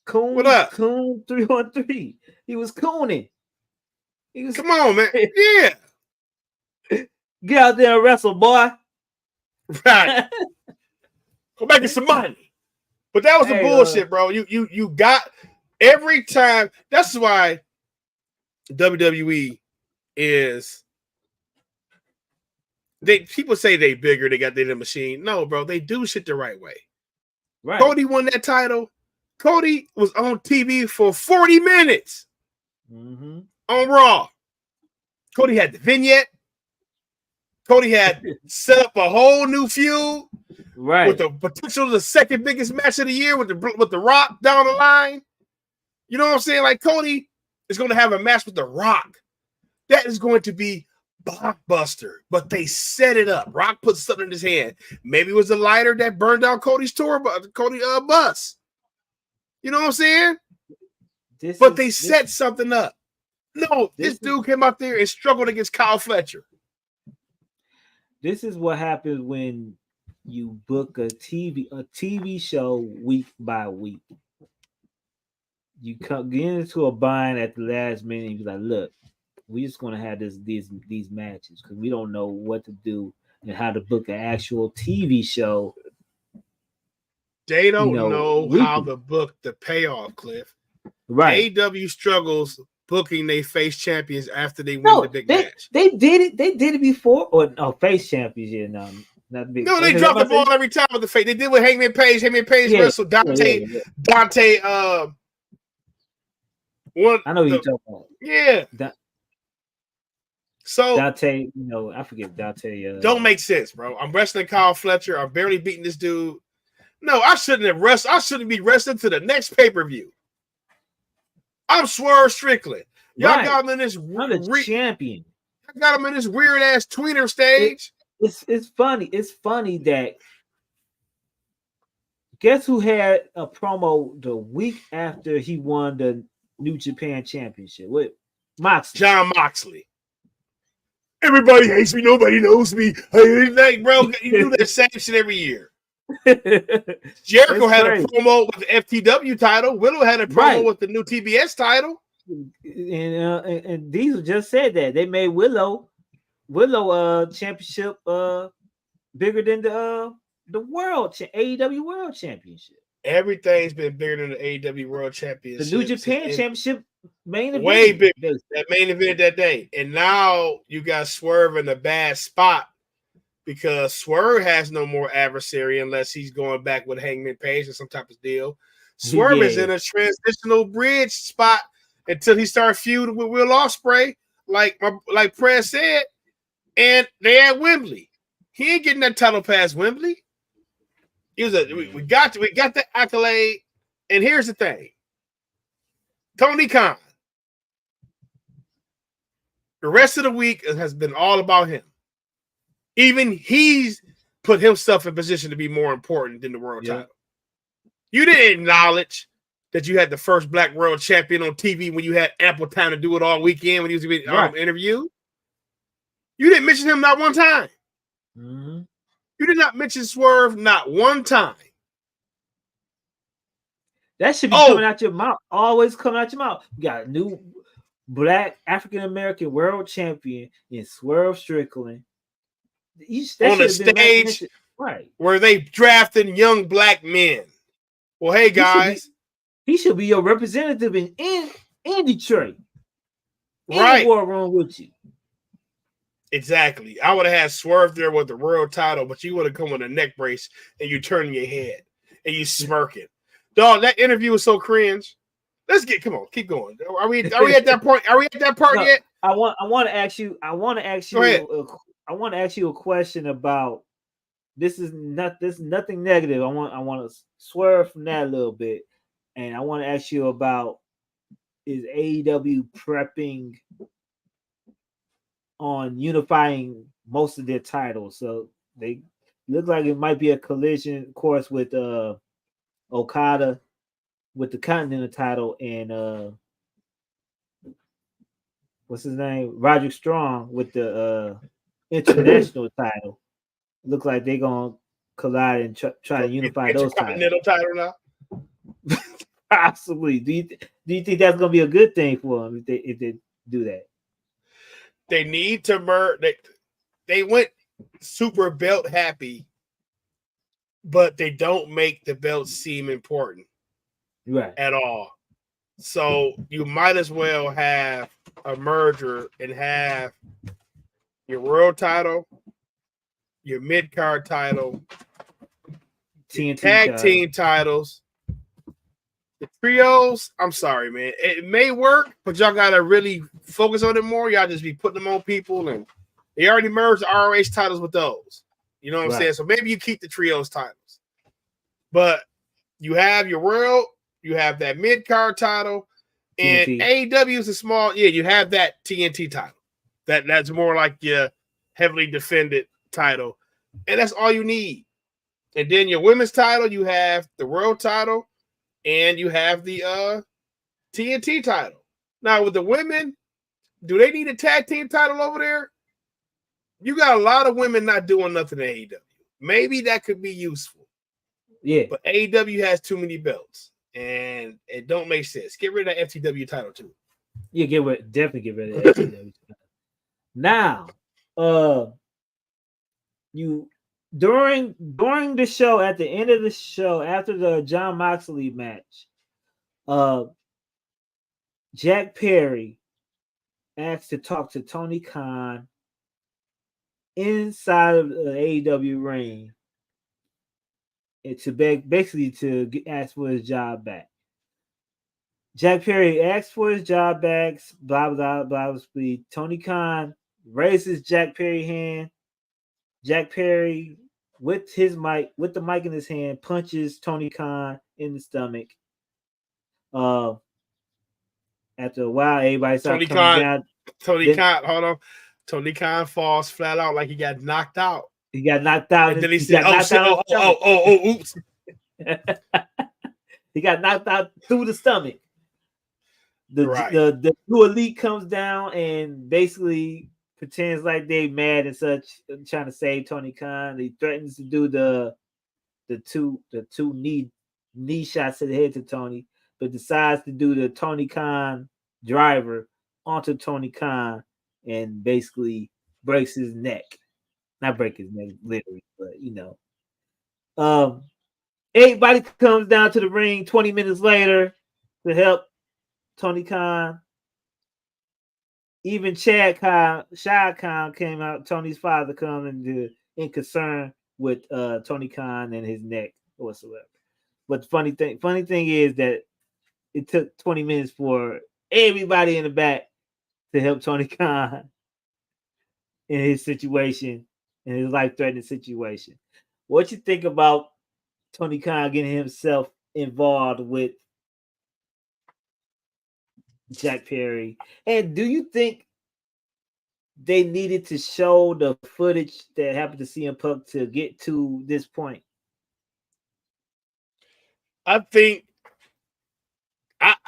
Coon, what up? Coon 313. He was cooning. Come on, man. Yeah. Get out there and wrestle, boy. Right. Go back and some money. But that was the bullshit, bro. You got every time. That's why WWE is. People say they bigger, they got their machine. No, bro, they do shit the right way. Right. Cody won that title. Cody was on TV for 40 minutes on Raw. Cody had the vignette. Cody had set up a whole new feud Right. with the potential of the second biggest match of the year with the Rock down the line. You know what I'm saying? Like Cody is going to have a match with the Rock. That is going to be blockbuster. But they set it up. Rock put something in his hand. Maybe it was the lighter that burned down Cody's bus. You know what I'm saying? They set something up. No, this dude came out there and struggled against Kyle Fletcher. This is what happens when you book a TV show week by week. You get into a bind at the last minute and you're like, look, we're just gonna have these matches because we don't know what to do and how to book an actual TV show. They don't know how to book the payoff, Cliff. Right. AEW struggles booking their face champions after they win the big match. They did it. They did it before. Or no, face champions. Yeah, not big. No, they drop the ball every time with the face. They did with Hangman Page. Hangman Page wrestled Dante. Yeah. Dante. One. I know who you're talking about. Yeah. So Dante, I forget Dante. Don't make sense, bro. I'm wrestling Kyle Fletcher. I'm barely beating this dude. No, I shouldn't have wrestled. I shouldn't be wrestling to the next pay-per-view. I'm Swerve Strickland. Y'all got him in this champion. I got him in this weird ass tweener stage. It's funny. It's funny that guess who had a promo the week after he won the New Japan Championship with Moxley. John Moxley. Everybody hates me. Nobody knows me. Hey, bro, you do that same shit every year. Jericho had a promo with the FTW title. Willow had a promo with the new TBS title. And Diesel just said that they made Willow championship bigger than the AEW World Championship. Everything's been bigger than the AEW World Championship. The New Japan Championship main event. Way bigger. That main event that day. And now you got Swerve in a bad spot because Swerve has no more adversary unless he's going back with Hangman Page or some type of deal. Swerve is in a transitional bridge spot until he starts feuding with Will Ospreay, like Prez said, and they at Wembley. He ain't getting that title past Wembley. We got the accolade, and here's the thing: Tony Khan. The rest of the week has been all about him. Even he's put himself in position to be more important than the world title. You didn't acknowledge that you had the first black world champion on TV when you had ample time to do it all weekend when he was being interviewed. You didn't mention him not one time. Mm-hmm. You did not mention Swerve not one time. That should be coming out your mouth. Always coming out your mouth. You got a new black African-American world champion in Swerve Strickland. On a stage where they drafting young black men. Well, hey, guys. He should be your representative in Detroit. Right. In the war room with you. Exactly. I would have had Swerve there with the world title, but you would have come with a neck brace and you turning your head and you smirking. Dog, that interview was so cringe. Come on, keep going. Are we at that point? Are we at that part yet? I want to ask you a question about this is nothing negative. I want to swerve from that a little bit. And I want to ask you about, is AEW prepping on unifying most of their titles? So they look like it might be a collision course with Okada with the Continental title and what's his name? Roderick Strong with the international title. Look like they're gonna collide and try to unify those Continental title now. Possibly. Do you think that's gonna be a good thing for them if they do that? They need to merge. They went super belt happy, but they don't make the belt seem important, at all. So you might as well have a merger and have your world title, your mid card title, tag team titles. The trios, I'm sorry, man. It may work, but y'all gotta really focus on it more. Y'all just be putting them on people, and they already merged the ROH titles with those. You know what I'm Right. saying? So maybe you keep the trios titles, but you have your world, you have that mid card title, and TNT. AEW is a small. Yeah, you have that TNT title. That's more like your heavily defended title, and that's all you need. And then your women's title, you have the world title, and you have the TNT title. Now with the women, do they need a tag team title over there? You got a lot of women not doing nothing in AEW. Maybe that could be useful. Yeah. But AEW has too many belts, and it don't make sense. Get rid of that FTW title too. Yeah, definitely get rid of FTW. Now, you during the show, at the end of the show, after the John Moxley match, Jack Perry asked to talk to Tony Khan inside of the AEW ring, and to basically to ask for his job back. Jack Perry asked for his job back, blah, blah, blah, blah. Tony Khan raises Jack Perry's hand. Jack Perry, with the mic in his hand, punches Tony Khan in the stomach. After a while, everybody starts coming down. Tony Khan falls flat out like he got knocked out. He got knocked out. And then he said, oops. He got knocked out through the stomach. The New Elite comes down and basically pretends like they mad and such, trying to save Tony Khan. He threatens to do the two knee shots to the head to Tony, but decides to do the Tony Khan driver onto Tony Khan and basically breaks his neck. Not break his neck literally, but you know. Everybody comes down to the ring 20 minutes later to help Tony Khan. Even Shad Khan came out. Tony's father come in concern with Tony Khan and his neck whatsoever. But the funny thing is that it took 20 minutes for everybody in the back to help Tony Khan in his situation, in his life-threatening situation. What you think about Tony Khan getting himself involved with Jack Perry? And do you think they needed to show the footage that happened to CM Punk to get to this point?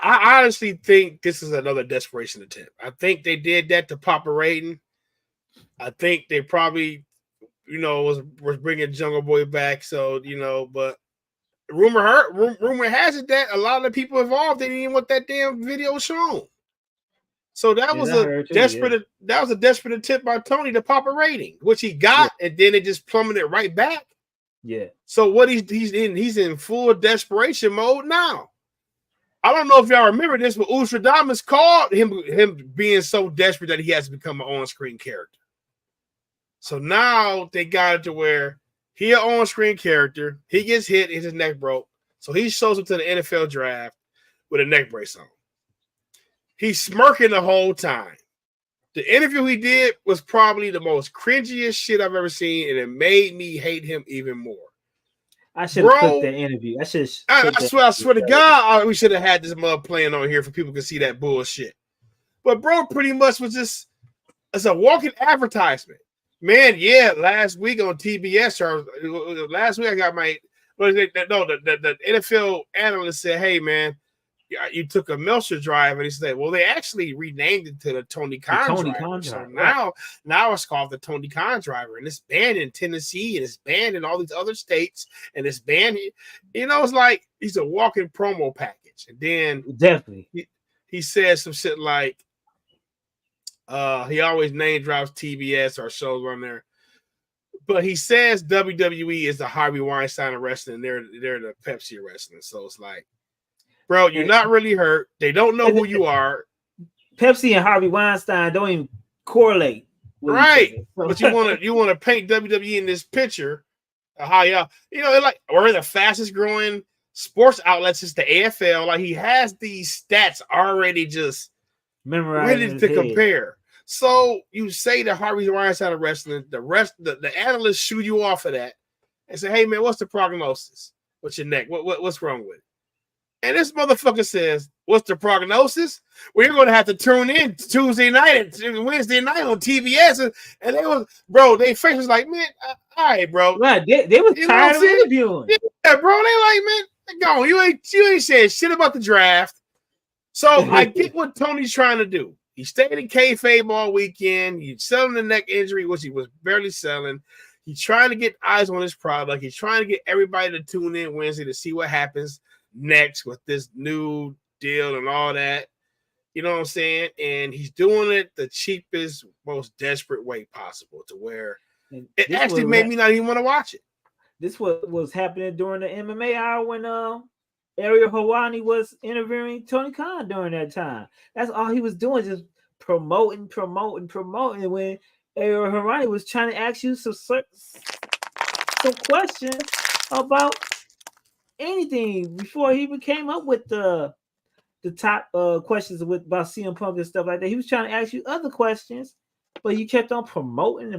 I honestly think this is another desperation attempt. I think they did that to pop a rating. I think they probably, was bringing Jungle Boy back. So, but rumor has it that a lot of the people involved, they didn't even want that damn video shown. So that was a desperate attempt by Tony to pop a rating, which he got, and then it just plummeted right back. Yeah. So what he's in full desperation mode now. I don't know if y'all remember this, but Ustradamus called him being so desperate that he has to become an on-screen character. So now they got it to where he an on-screen character. He gets hit, his neck broke. So he shows up to the NFL draft with a neck brace on. He's smirking the whole time. The interview he did was probably the most cringiest shit I've ever seen, and it made me hate him even more. I should have clicked that interview. I swear to God, we should have had this mug playing on here for people to see that bullshit. But bro, pretty much was just it's a walking advertisement. Man, yeah, last week on TBS, or last week I got the NFL analyst said, hey, man, you took a Melcher drive, and he said, well, they actually renamed it to the Tony Khan driver. So now it's called the Tony Khan driver, and it's banned in Tennessee, and it's banned in all these other states, and it's banned. It's like he's a walking promo package. And then definitely he says some shit like, he always name drops TBS or shows on there, but he says WWE is the Harvey Weinstein of wrestling. They're the Pepsi of wrestling. So it's like, bro, you're not really hurt. They don't know who you are. Pepsi and Harvey Weinstein don't even correlate. Right. But you want to paint WWE in this picture of how y'all, like we're the fastest growing sports outlets is the AFL. Like he has these stats already just memorized ready to compare. So you say that Harvey Weinstein of wrestling, the analysts shoot you off of that and say, hey man, what's the prognosis with your neck? What's wrong with it? And this motherfucker says, what's the prognosis? Well, you're gonna have to tune in Tuesday night and Wednesday night on TBS. And they was, bro, they face was like, man, all right, bro. Right, they was tired of interviewing. Yeah, bro. They like, man, go on. You ain't saying shit about the draft. So I get what Tony's trying to do. He stayed in kayfabe all weekend. He's selling the neck injury, which he was barely selling. He's trying to get eyes on his product. He's trying to get everybody to tune in Wednesday to see what happens next with this new deal and all that. You know what I'm saying? And he's doing it the cheapest, most desperate way possible to where it actually made me not even want to watch it. This was happening during the MMA hour when Ariel Helwani was interviewing Tony Khan during that time. That's all he was doing, just promoting. When Ariel Helwani was trying to ask you some questions about anything before he even came up with the top questions about CM Punk and stuff like that. He was trying to ask you other questions, but you kept on promoting.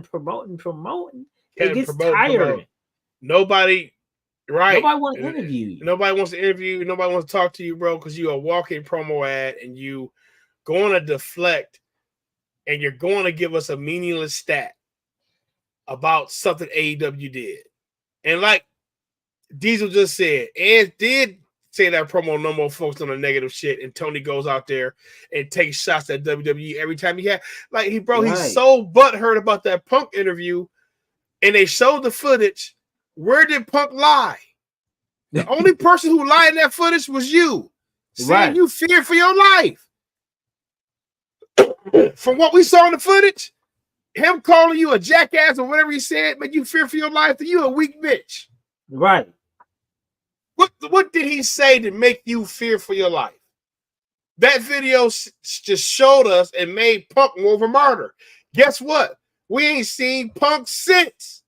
It gets tiring. Nobody wants to interview you. Nobody wants to interview you. Nobody wants to talk to you, bro, because you're a walking promo ad and you going to deflect and you're going to give us a meaningless stat about something AEW did. And like Diesel just said, Ed did say that promo no more focused on the negative shit, and Tony goes out there and takes shots at WWE every time he had. Like, he's so butthurt about that Punk interview, and they showed the footage. Where did Punk lie? The only person who lied in that footage was you. Saying you feared for your life. From what we saw in the footage, him calling you a jackass or whatever he said made you fear for your life, that you a weak bitch. Right. What did he say to make you fear for your life? That video just showed us and made Punk more of a martyr. Guess what? We ain't seen Punk since.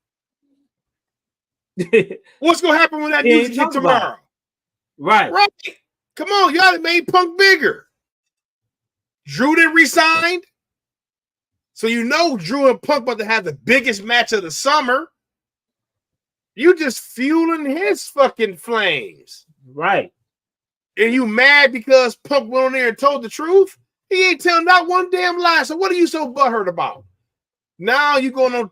What's gonna happen when that news hit tomorrow? Right. Come on, y'all made Punk bigger. Drew didn't resign. So you know Drew and Punk about to have the biggest match of the summer. You just fueling his fucking flames. Right. And you mad because Punk went on there and told the truth? He ain't telling not one damn lie. So what are you so butthurt about? Now you going on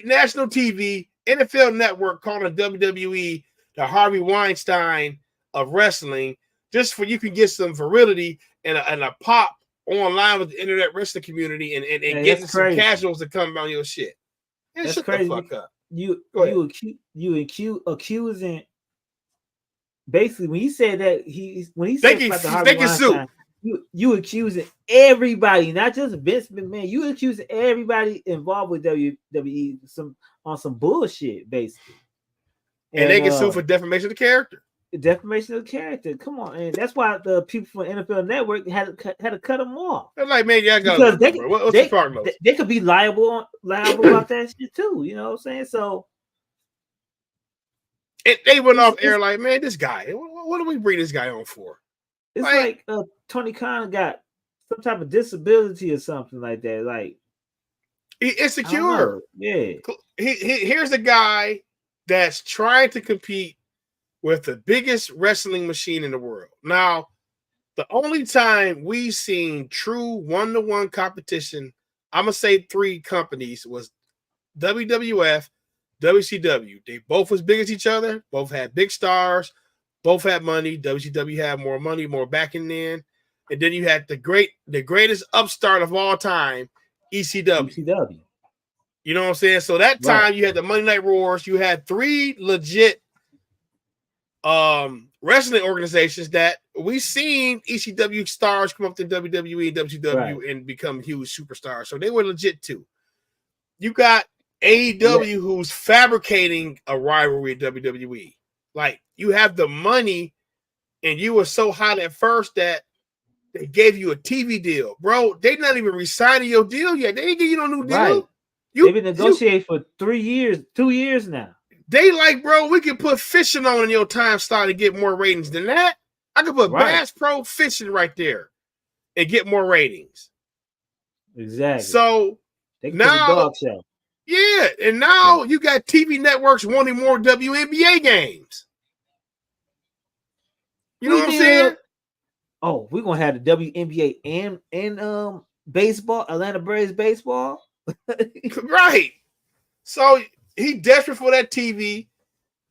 national TV, NFL Network, calling WWE the Harvey Weinstein of wrestling, just for you can get some virility and a pop online with the internet wrestling community and getting some casuals to come on your shit. Man, that's shut crazy. The fuck up. You accusing, basically when he said that when he said about the Harvey Weinstein, you accusing everybody, not just Vince McMahon. You accusing everybody involved with WWE on some bullshit, basically. And they get sued for defamation of character. Defamation of character. Come on, and that's why the people from NFL Network had to cut them off. They're like, man, yeah, because what's the prognosis? They could be liable about that shit too. You know what I'm saying? So they went off air like, man, this guy. What do we bring this guy on for? It's like Tony Khan got some type of disability or something like that. Like he's insecure. Yeah. Here's a guy that's trying to compete with the biggest wrestling machine in the world. Now, the only time we've seen true one-to-one competition, I'm going to say 3 companies, was WWF, WCW. They both was big as each other. Both had big stars. Both had money. WCW had more money, more backing then. And then you had the greatest upstart of all time, ECW. You know what I'm saying? So that time you had the Monday Night Wars. You had 3 legit wrestling organizations that we've seen ECW stars come up to WWE and WCW and become huge superstars. So they were legit too. You got AEW who's fabricating a rivalry with WWE. Like, you have the money and you were so hot at first that they gave you a TV deal. Bro, they not even re-signing your deal yet. They ain't give you no new deal. Right. They've been negotiating for 3 years, 2 years now. They like, bro, we can put fishing on in your time slot to get more ratings than that. I could put Bass Pro Fishing right there and get more ratings. Exactly. So they can put now, a dog show. yeah, and now you got TV networks wanting more WNBA games. You know what I'm saying? Oh, we're gonna have the WNBA and baseball, Atlanta Braves baseball. Right. So he desperate for that TV,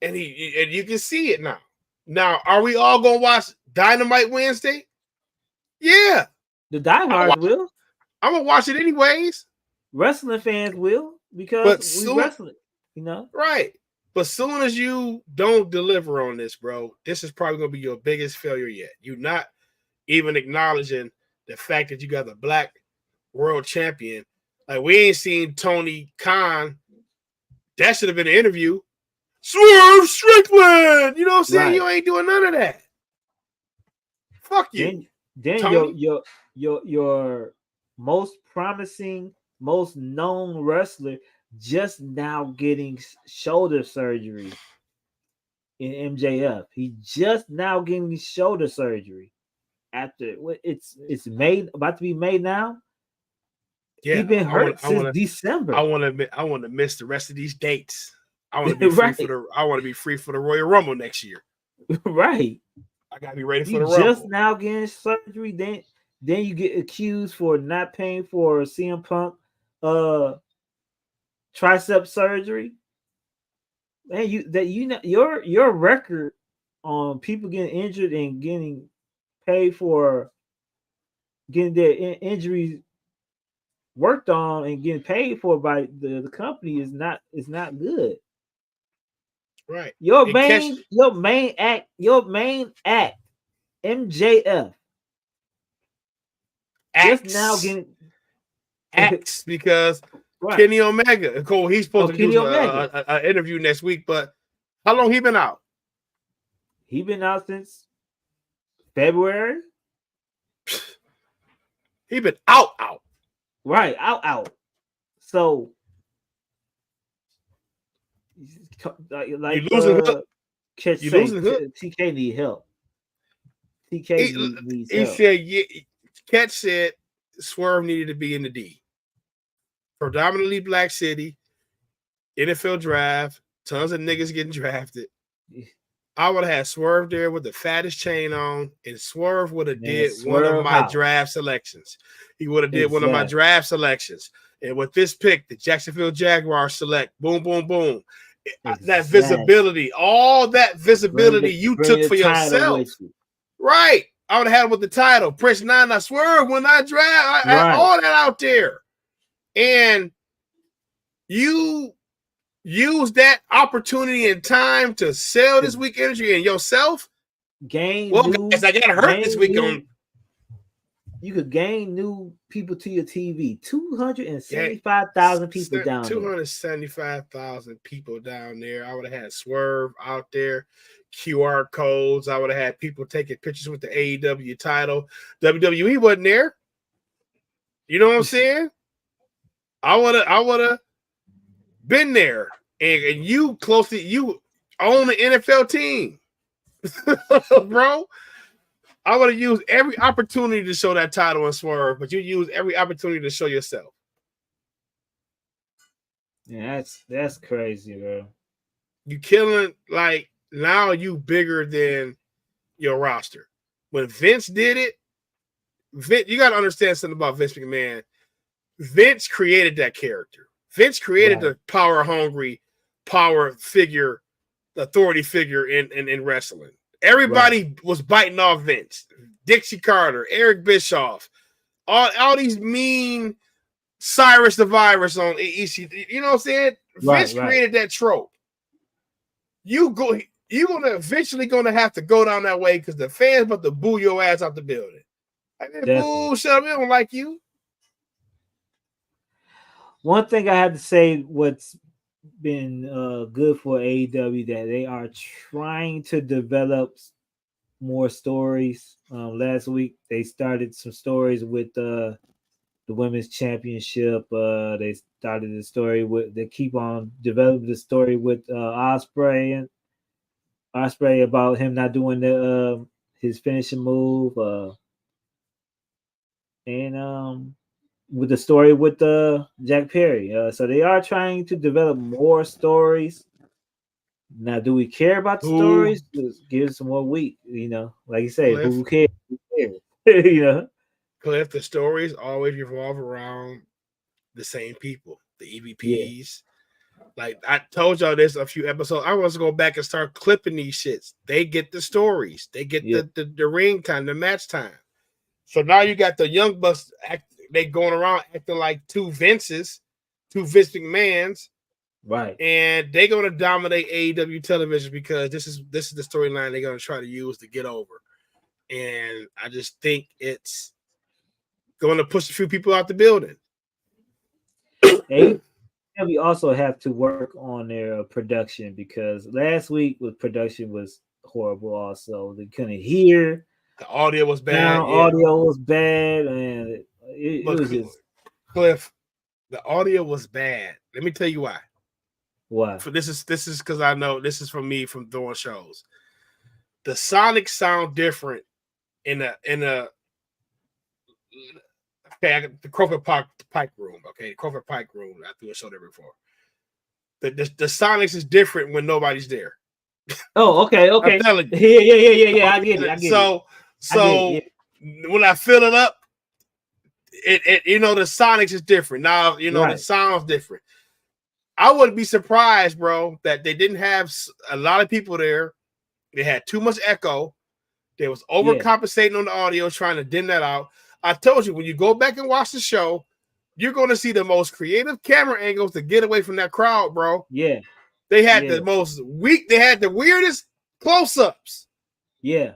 and you can see it now. Now, are we all gonna watch Dynamite Wednesday? Yeah, The diehards will. I'm gonna watch it anyways. Wrestling fans will But because we wrestling. You know, right? But soon as you don't deliver on this, bro, this is probably gonna be your biggest failure yet. You're not even acknowledging the fact that you got the black world champion. Like, we ain't seen Tony Khan. That should have been an interview. Swerve Strickland. You know what I'm saying? Right. You ain't doing none of that. Fuck you. Then your most promising, most known wrestler just now getting shoulder surgery in MJF. He just now getting shoulder surgery after it's made about to be made now. Yeah, he's been hurt since December. I want to miss the rest of these dates. I want to be free I want to be free for the Royal Rumble next year. Right. I gotta be ready for the Rumble. Just now getting surgery, then you get accused for not paying for CM Punk tricep surgery. Man, your record on people getting injured and getting paid for getting their injuries worked on and getting paid for by the company is not good. Right. Your main act, MJF. Acts. Just now getting acts because Kenny Omega. Cool. He's supposed to do an interview next week, but how long he been out? He been out since February. He been out. Right, out. So like you losing hook. You losing hook. TK need help. TK needs help. He said, yeah, Catch said Swerve needed to be in the D. Predominantly black city, NFL draft, tons of niggas getting drafted. I would have had Swerve there with the fattest chain on, and Swerve would have did one of my draft selections. He would have did one of my draft selections. And with this pick, the Jacksonville Jaguars select, boom, boom, boom. That visibility, all that visibility you took for yourself. Right. I would have had it with the title. Prince Nine, I Swerve when I draft. I had all that out there. And you use that opportunity and time to sell this week energy and yourself. Gain guys, I got hurt this week on. You could gain new people to your TV. 275,000 people down there. 275,000 people down there. I would have had Swerve out there. QR codes. I would have had people taking pictures with the AEW title. WWE wasn't there. You know what I'm saying? I would have been there. And you own the NFL team. Bro. I would have used every opportunity to show that title and Swerve, but you use every opportunity to show yourself. Yeah, that's crazy, bro. You killing, like, now you bigger than your roster. When Vince did it, you got to understand something about Vince McMahon. Vince created that character. Vince created the power-hungry, power figure, authority figure in wrestling. Everybody was biting off Vince. Dixie Carter, Eric Bischoff, all these mean Cyrus the Virus on EC. You know what I'm saying? Vince created that trope. You're gonna eventually gonna have to go down that way because the fans about to boo your ass out the building. Like, boo, shut up, they don't like you. One thing I have to say, what's been good for AEW, that they are trying to develop more stories. Last week they started some stories with the women's championship. They started the story they keep on developing the story with Ospreay about him not doing his finishing move. And with the story with Jack Perry. So they are trying to develop more stories. Now, do we care about the Who, stories? Just give us some more week. Like you say, Cliff, who cares? Who cares? Cliff, the stories always revolve around the same people, the Yeah, EVPs. Like I told y'all this a few episodes. I want to go back and start clipping these shits. They get the stories. They get yeah, the ring time, the match time. So now you got the young bucks they going around acting like two Vinces, two Vince McMahons, right. and they're gonna dominate AEW television because this is the storyline they're gonna try to use to get over. And I just think it's going to push a few people out the building. We also have to work on their production because last week production was horrible. Also, they couldn't hear. The audio was bad. Now audio was bad, and it But was just Cliff, the audio was bad. Let me tell you why. why. This is because I know this is from me from doing shows. The sonics sound different in a okay, the Crawford Pike room. Okay, the Crawford Pike room. I threw a show there before. The sonics is different when nobody's there. Oh, okay. I'm telling you. Yeah. I get it. So when I fill it up, it the sonics is different. Now Right. the sound's different. I wouldn't be surprised, bro, that they didn't have a lot of people there. They had too much echo. They was overcompensating on the audio, trying to dim that out. I told you, when you go back and watch the show, you're going to see the most creative camera angles to get away from that crowd, bro. Yeah. They had the most weak. They had the weirdest close-ups. Yeah.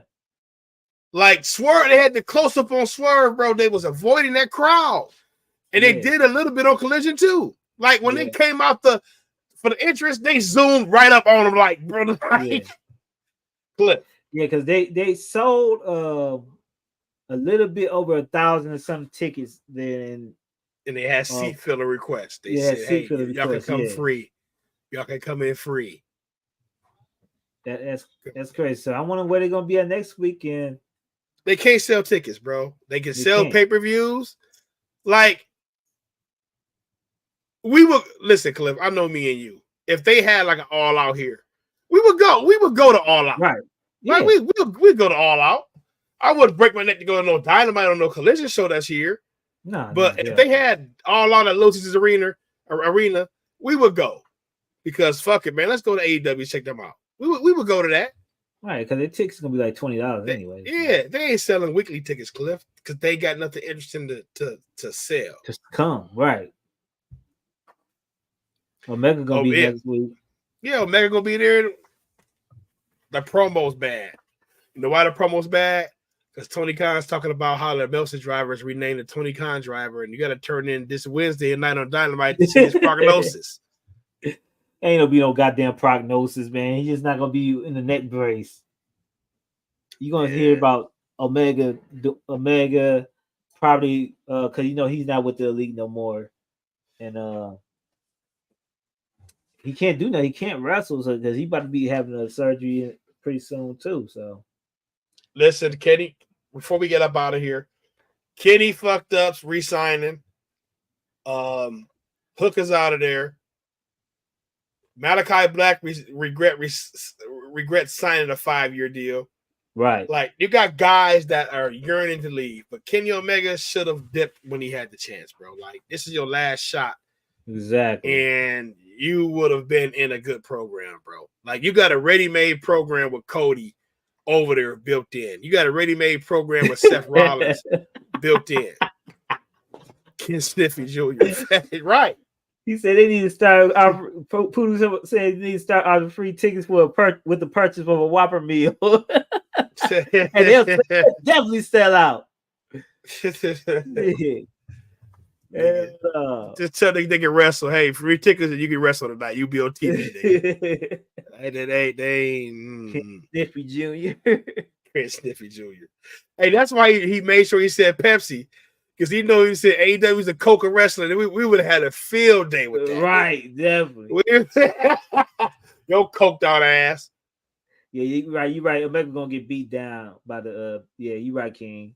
Like Swerve, they had the close-up on Swerve, bro. They was avoiding that crowd. And they did a little bit on Collision, too. Like, when they came out for the entrance, they zoomed right up on them like, bro, like, Clip. Yeah, because they sold a little bit over 1,000 or some tickets then. And they had seat filler requests. They said, hey, y'all can come free. Y'all can come in free. That's crazy. So I wonder where they're gonna be at next weekend. They can't sell tickets, bro. They can sell pay-per-views. Like, we would listen, Cliff. I know me and you. If they had like an all out here, we would go. We would go to all out. Right. Yeah. Like we'd go to all out. I wouldn't break my neck to go to no Dynamite or no Collision show that's here. But if they had all out at Lotus's arena, we would go. Because fuck it, man. Let's go to AEW, check them out. We would go to that. Right, because the tickets gonna be like $20 anyway. Yeah, they ain't selling weekly tickets, Cliff, because they got nothing interesting to sell. Just come, right. Omega gonna be next week. Yeah, Omega gonna be there. The promo's bad. You know why the promo's bad? Because Tony Khan's talking about how the Meltzer driver is renamed the Tony Khan driver, and you got to turn in this Wednesday night on Dynamite to see his prognosis. Ain't gonna be no goddamn prognosis, man. He's just not gonna be in the neck brace. You're gonna hear about Omega probably because he's not with the Elite no more, and he can't do nothing. He can't wrestle because he about to be having a surgery pretty soon too. So listen, Kenny, before we get up out of here, Kenny fucked up re-signing. Hook is out of there. Malachi Black regrets signing a 5-year deal. Right. Like, you got guys that are yearning to leave, but Kenny Omega should have dipped when he had the chance, bro. Like, this is your last shot. Exactly. And you would have been in a good program, bro. Like, you got a ready-made program with Cody over there built in. You got a ready-made program with Seth Rollins built in. Ken Sniffy Jr. Right. He said they need to start. Poodle said they need to start offering free tickets with the purchase of a Whopper meal, and they'll definitely sell out. Just tell they can wrestle. Hey, free tickets and you can wrestle tonight. You be on TV. They Sniffy Jr. Sniffy Jr. Hey, that's why he made sure he said Pepsi. Because he said AEW was a Coca wrestler, and we would have had a field day with that. Right, definitely. Yo, coked out ass. Yeah, you're right. You're right. Omega gonna get beat down by the. Yeah, you're right, King.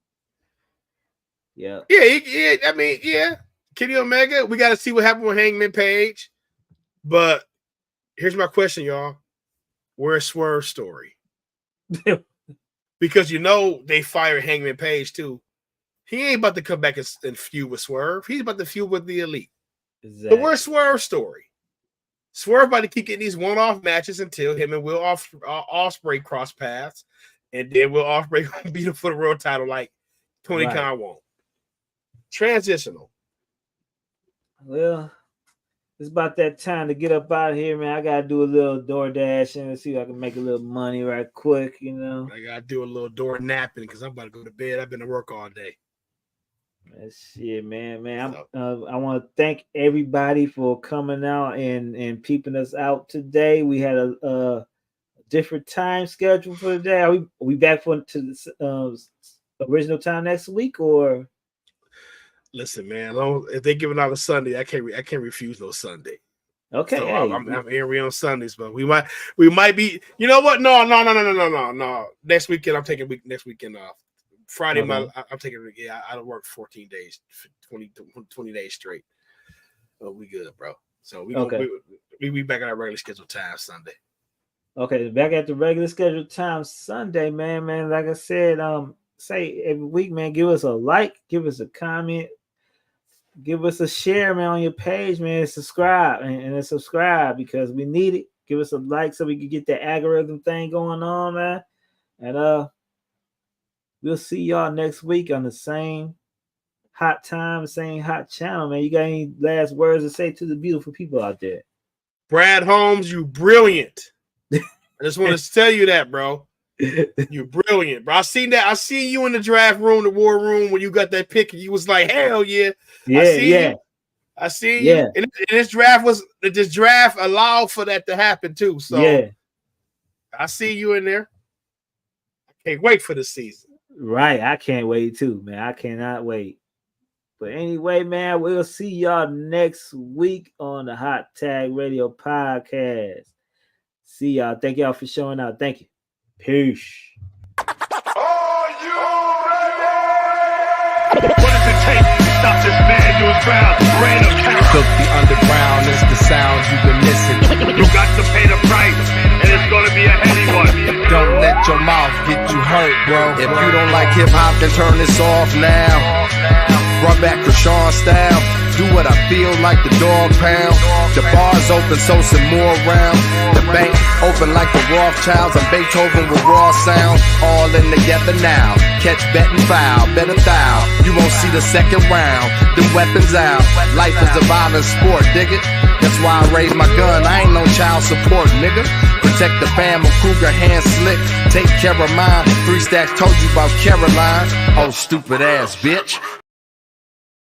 Yeah. Yeah. I mean, yeah. Kenny Omega, we got to see what happened with Hangman Page. But here's my question, y'all. Where's Swerve's story? Because they fired Hangman Page too. He ain't about to come back and feud with Swerve. He's about to feud with the Elite. Exactly. But where's Swerve's story? Swerve about to keep getting these one-off matches until him and Will Ospreay cross paths, and then Will Ospreay beat him for the world title like Tony Khan won't. Transitional. Well, it's about that time to get up out of here, man. I gotta do a little door dashing and see if I can make a little money right quick, I gotta do a little door napping because I'm about to go to bed. I've been to work all day. That's shit, man. I want to thank everybody for coming out and peeping us out today. We had a different time schedule for today. Are we back to the original time next week, or? Listen, man. If they giving out a Sunday, I can't refuse no Sunday. Okay, so I'm here on Sundays, but we might be. You know what? No. Next weekend, I'm taking next weekend off. Friday, I'm taking. Yeah, I don't work 14 days, 20 days straight. Oh, we good, bro. So we back at our regular scheduled time Sunday. Okay, back at the regular scheduled time Sunday, man. Like I said, say every week, man. Give us a like, give us a comment, give us a share, man, on your page, man. Subscribe and subscribe because we need it. Give us a like so we can get that algorithm thing going on, man. And we'll see y'all next week on the same hot time, same hot channel, man. You got any last words to say to the beautiful people out there? Brad Holmes, you brilliant. I just want to tell you that, bro. You're brilliant, bro. I seen that. I see you in the draft room, the war room, when you got that pick, and you was like, "Hell yeah, I see you." And this draft allowed for that to happen too. So I see you in there. I can't wait for the season. Right, I can't wait too, man. I cannot wait. But anyway, man, we'll see y'all next week on the Hot Tag Radio Podcast. See y'all. Thank y'all for showing out. Thank you. Peace. Are you ready? What does it take to stop this man to his ground? Reign of terror. Took the underground is the sound you've been missing. You got to pay the price, and it's gonna be a heavy one. Don't let your mouth get you hurt, bro. If you don't like hip hop, then turn this off now. Run back Krishan style. Do what I feel like the dog pound. The bar's open, so some more round. The bank open like the Rothschilds. I'm Beethoven with raw sound. All in together now. Catch, bet, and foul. Better thou. You won't see the second round. Them weapons out. Life is a violent sport, dig it? That's why I raise my gun. I ain't no child support, nigga. Protect the fam, I'm Kruger, hand slick. Take care of mine. 3 stacks told you about Caroline. Oh, stupid ass bitch.